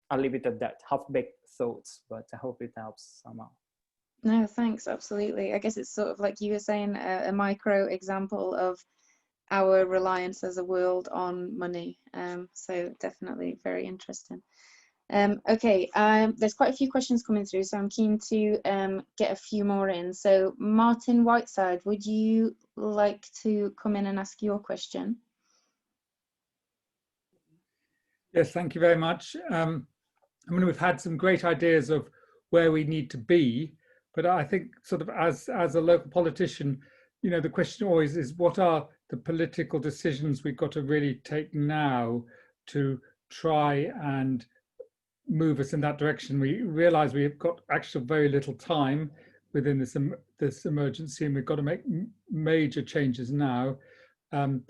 I'll leave it at that. Half-baked thoughts, but I hope it helps somehow. No, thanks. Absolutely. I guess it's sort of like you were saying, a micro example of our reliance as a world on money. So definitely very interesting. Okay, there's quite a few questions coming through, so I'm keen to get a few more in. So Martin Whiteside, would you like to come in and ask your question? Yes, thank you very much. I mean, we've had some great ideas of where we need to be, but I think sort of as a local politician, you know, the question always is, what are the political decisions we've got to really take now to try and move us in that direction? We realize we've got actually very little time within this emergency, and we've got to make major changes now. You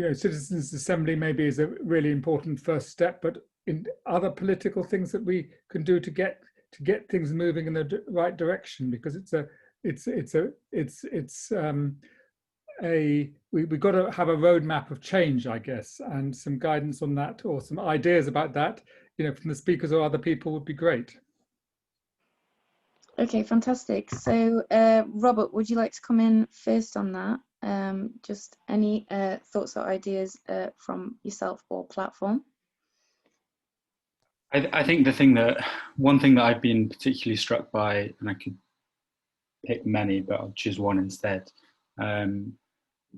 know, citizens' assembly maybe is a really important first step, but in other political things that we can do to get things moving in the right direction, because we've got to have a roadmap of change, I guess, and some guidance on that, or some ideas about that, you know, from the speakers or other people would be great. Okay, fantastic. So Robert, would you like to come in first on that? Just any thoughts or ideas from yourself or platform? I think one thing that I've been particularly struck by, and I could pick many, but I'll choose one instead,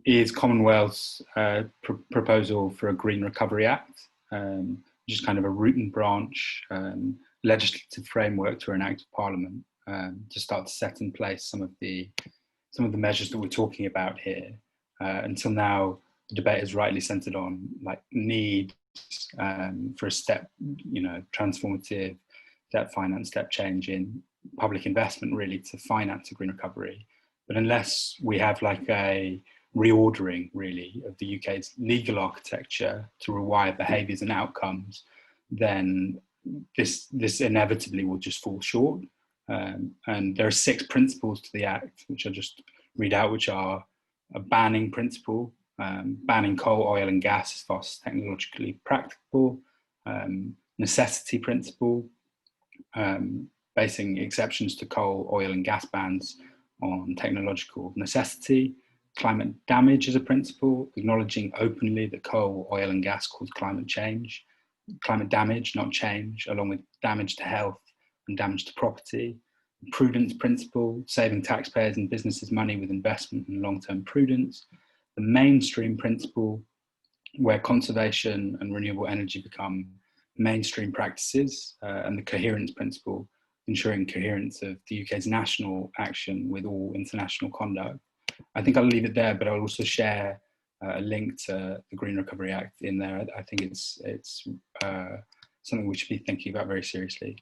is Commonwealth's proposal for a Green Recovery Act, which is kind of a root and branch legislative framework to enact Parliament to start to set in place some of the measures that we're talking about here. Until now, the debate is rightly centred on like need for a step, you know, transformative debt finance, step change in public investment, really, to finance a green recovery. But unless we have like a reordering, really, of the UK's legal architecture to rewire behaviours and outcomes, then this inevitably will just fall short. And there are 6 principles to the Act, which I'll just read out, which are a banning principle, banning coal, oil and gas as far as technologically practicable, necessity principle, basing exceptions to coal, oil and gas bans on technological necessity, climate damage as a principle, acknowledging openly that coal, oil and gas cause climate change, climate damage, not change, along with damage to health and damage to property. Prudence principle, saving taxpayers and businesses money with investment and long-term prudence. The mainstream principle, where conservation and renewable energy become mainstream practices, and the coherence principle, ensuring coherence of the UK's national action with all international conduct. I think I'll leave it there, but I'll also share a link to the Green Recovery Act in there. I think it's something we should be thinking about very seriously.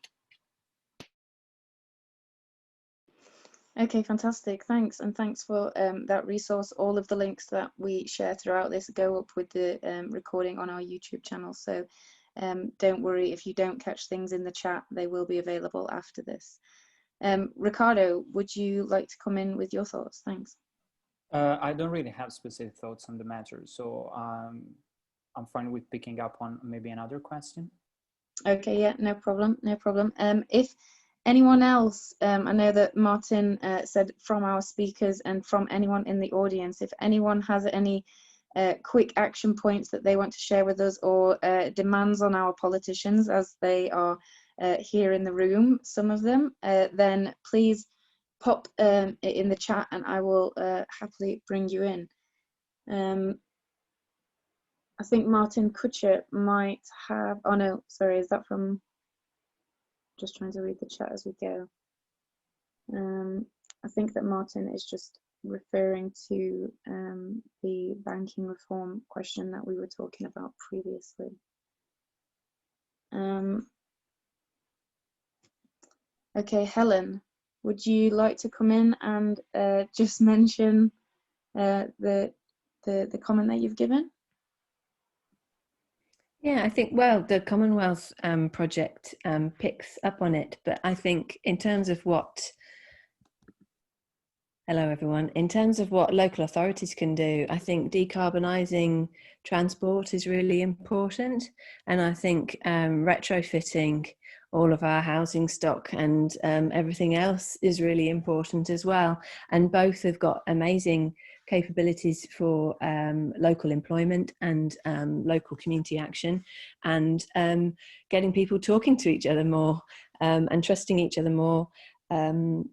Okay, fantastic. Thanks, and thanks for that resource. All of the links that we share throughout this go up with the recording on our YouTube channel. So don't worry if you don't catch things in the chat, they will be available after this. Riccardo, would you like to come in with your thoughts? Thanks. I don't really have specific thoughts on the matter, so I'm fine with picking up on maybe another question. Okay, yeah, no problem, no problem. If anyone else, I know that Martin said from our speakers and from anyone in the audience, if anyone has any quick action points that they want to share with us, or demands on our politicians, as they are here in the room, some of them, then please pop it in the chat and I will happily bring you in. I think Martin Kutcher might have, oh no, sorry, is that from, just trying to read the chat as we go. I think that Martin is just referring to the banking reform question that we were talking about previously. Okay, Helen, would you like to come in and just mention the comment that you've given? Yeah, I think, well, the Commonwealth project picks up on it, but I think in terms of what, hello everyone, in terms of what local authorities can do, I think decarbonising transport is really important, and I think retrofitting all of our housing stock and everything else is really important as well, and both have got amazing capabilities for local employment and local community action, and getting people talking to each other more and trusting each other more. And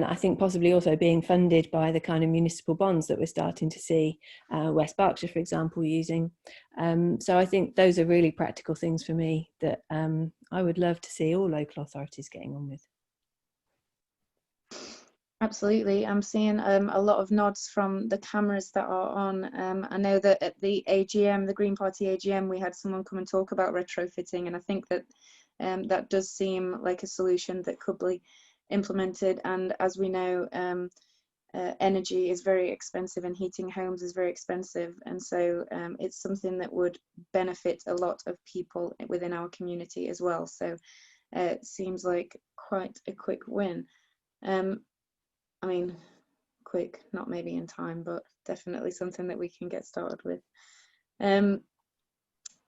I think possibly also being funded by the kind of municipal bonds that we're starting to see West Berkshire, for example, using. So I think those are really practical things for me that I would love to see all local authorities getting on with. Absolutely, I'm seeing a lot of nods from the cameras that are on. I know that at the AGM, the Green Party AGM, we had someone come and talk about retrofitting, and I think that that does seem like a solution that could be implemented. And as we know, energy is very expensive and heating homes is very expensive, and so it's something that would benefit a lot of people within our community as well. So it seems like quite a quick win. I mean, quick, not maybe in time, but definitely something that we can get started with. I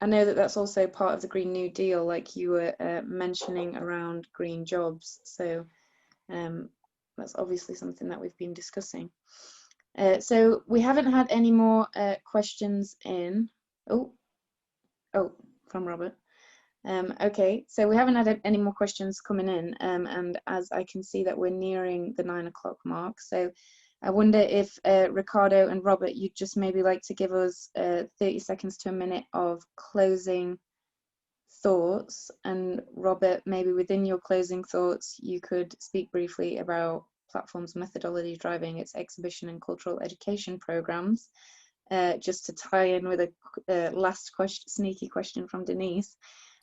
know that that's also part of the Green New Deal, like you were mentioning around green jobs. So that's obviously something that we've been discussing. So we haven't had any more questions in. Oh, from Robert. Okay, so we haven't had any more questions coming in, and as I can see that we're nearing the 9 o'clock mark, so I wonder if Riccardo and Robert, you'd just maybe like to give us 30 seconds to a minute of closing thoughts. And Robert, maybe within your closing thoughts, you could speak briefly about Platform's methodology driving its exhibition and cultural education programs, just to tie in with a last question, sneaky question from Denise.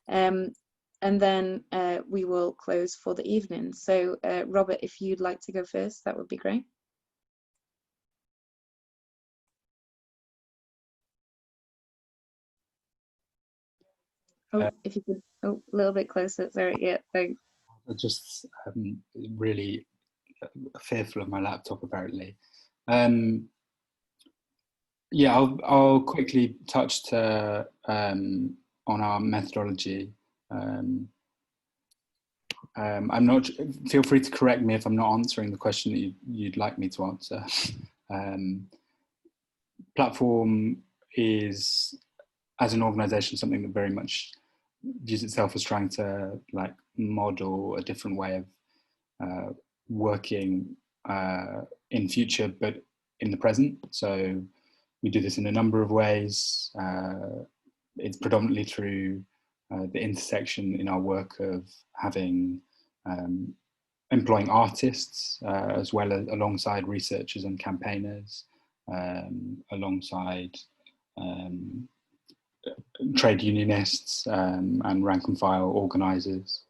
And then we will close for the evening. So Robert, if you'd like to go first, that would be great. Oh, if you could, a little bit closer, sorry, yeah, thanks. I'm just really fearful of my laptop, apparently. Yeah, I'll quickly touch to, on our methodology. I'm not, feel free to correct me if I'm not answering the question that you'd like me to answer. Platform is, as an organisation, something that very much views itself as trying to like model a different way of working in future, but in the present. So we do this in a number of ways. It's predominantly through the intersection in our work of having employing artists as well as alongside researchers and campaigners, alongside trade unionists and rank and file organisers,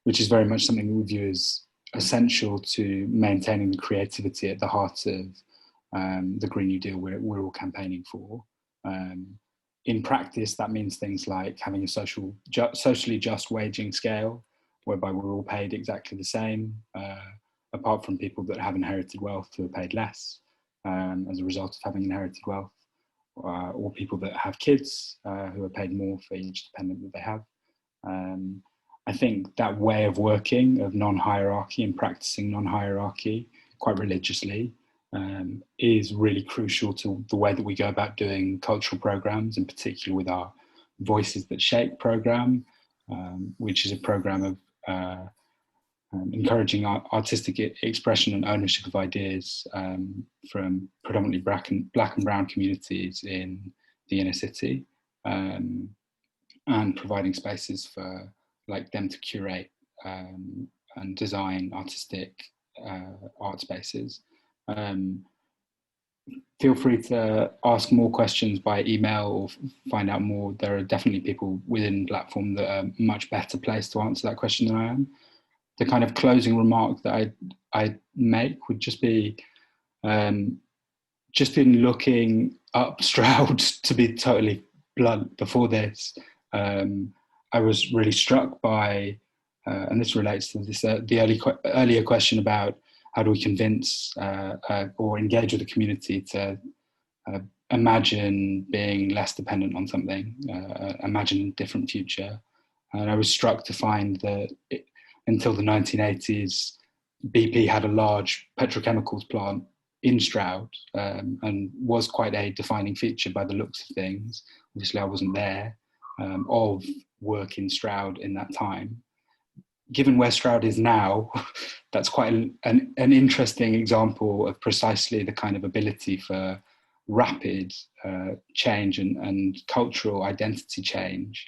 which is very much something we view as essential to maintaining the creativity at the heart of the Green New Deal we're all campaigning for. In practice, that means things like having a socially just waging scale, whereby we're all paid exactly the same, apart from people that have inherited wealth who are paid less as a result of having inherited wealth, or people that have kids who are paid more for each dependent that they have. I think that way of working, of non-hierarchy and practicing non-hierarchy quite religiously, is really crucial to the way that we go about doing cultural programs, in particular with our Voices That Shape program, which is a program of encouraging artistic expression and ownership of ideas from predominantly black and brown communities in the inner city, and providing spaces for them to curate and design artistic art spaces. Feel free to ask more questions by email or find out more. There are definitely people within the platform that are much better placed to answer that question than I am. The kind of closing remark that I'd make would just be, just in looking up Stroud, to be totally blunt, before this, I was really struck by, and this relates to this, the earlier question about how do we convince or engage with the community to imagine being less dependent on something, imagine a different future. And I was struck to find that until the 1980s, BP had a large petrochemicals plant in Stroud, and was quite a defining feature by the looks of things. Obviously I wasn't there, of work in Stroud in that time. Given where Stroud is now, that's quite an interesting example of precisely the kind of ability for rapid change and cultural identity change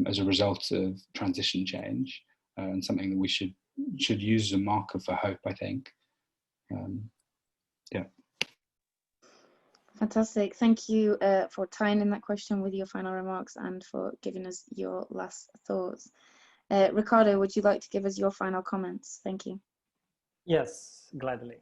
as a result of transition change, and something that we should use as a marker for hope, I think. Yeah. Fantastic. Thank you for tying in that question with your final remarks and for giving us your last thoughts. Riccardo, would you like to give us your final comments? Thank you. Yes, gladly.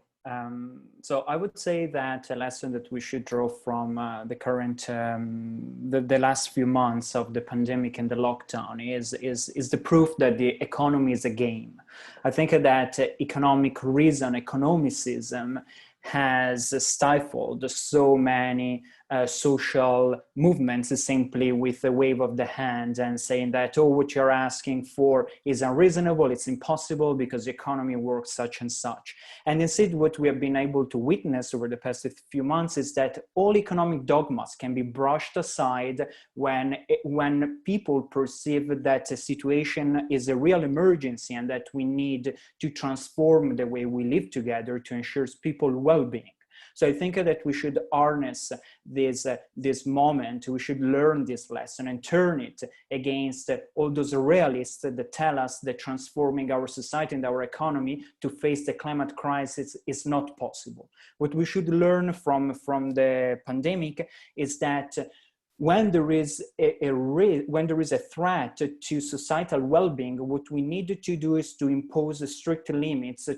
So I would say that a lesson that we should draw from the current, the last few months of the pandemic and the lockdown is the proof that the economy is a game. I think that economic reason, economicism, has stifled so many social movements simply with a wave of the hand and saying that, oh, what you're asking for is unreasonable, it's impossible because the economy works such and such. And instead, what we have been able to witness over the past few months is that all economic dogmas can be brushed aside when people perceive that a situation is a real emergency and that we need to transform the way we live together to ensure people's well-being. So I think that we should harness this moment, we should learn this lesson and turn it against all those realists that tell us that transforming our society and our economy to face the climate crisis is not possible. What we should learn from the pandemic is that when there is a threat to societal well-being, what we need to do is to impose strict limits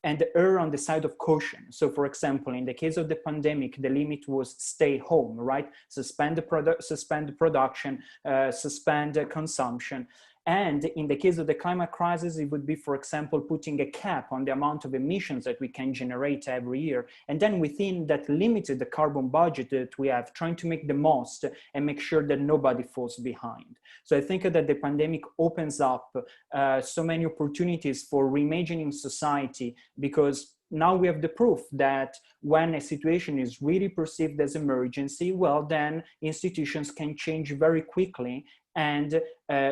and err on the side of caution. So for example, in the case of the pandemic, the limit was stay home, right? Suspend production, suspend consumption. And in the case of the climate crisis, it would be, for example, putting a cap on the amount of emissions that we can generate every year. And then within that limited carbon budget that we have, trying to make the most and make sure that nobody falls behind. So I think that the pandemic opens up so many opportunities for reimagining society, because now we have the proof that when a situation is really perceived as emergency, well, then institutions can change very quickly, and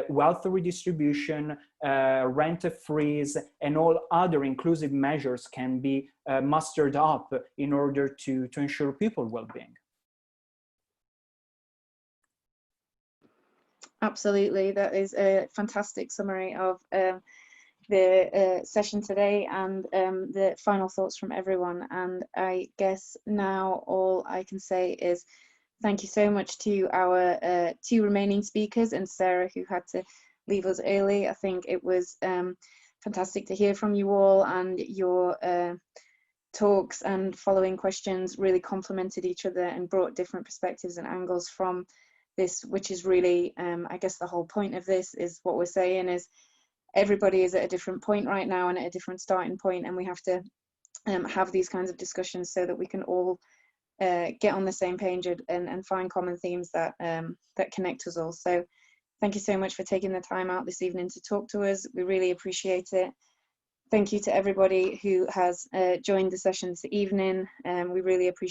wealth redistribution, rent freeze, and all other inclusive measures can be mustered up in order to ensure people's well-being. Absolutely, that is a fantastic summary of the session today and the final thoughts from everyone. And I guess now all I can say is thank you so much to our two remaining speakers and Sarah, who had to leave us early. I think it was fantastic to hear from you all, and your talks and following questions really complemented each other and brought different perspectives and angles from this, which is really, I guess the whole point of this is what we're saying is everybody is at a different point right now and at a different starting point, and we have to have these kinds of discussions so that we can all get on the same page and find common themes that that connect us all. So thank you so much for taking the time out this evening to talk to us. We really appreciate it. thank you to everybody who has joined the session this evening. We really appreciate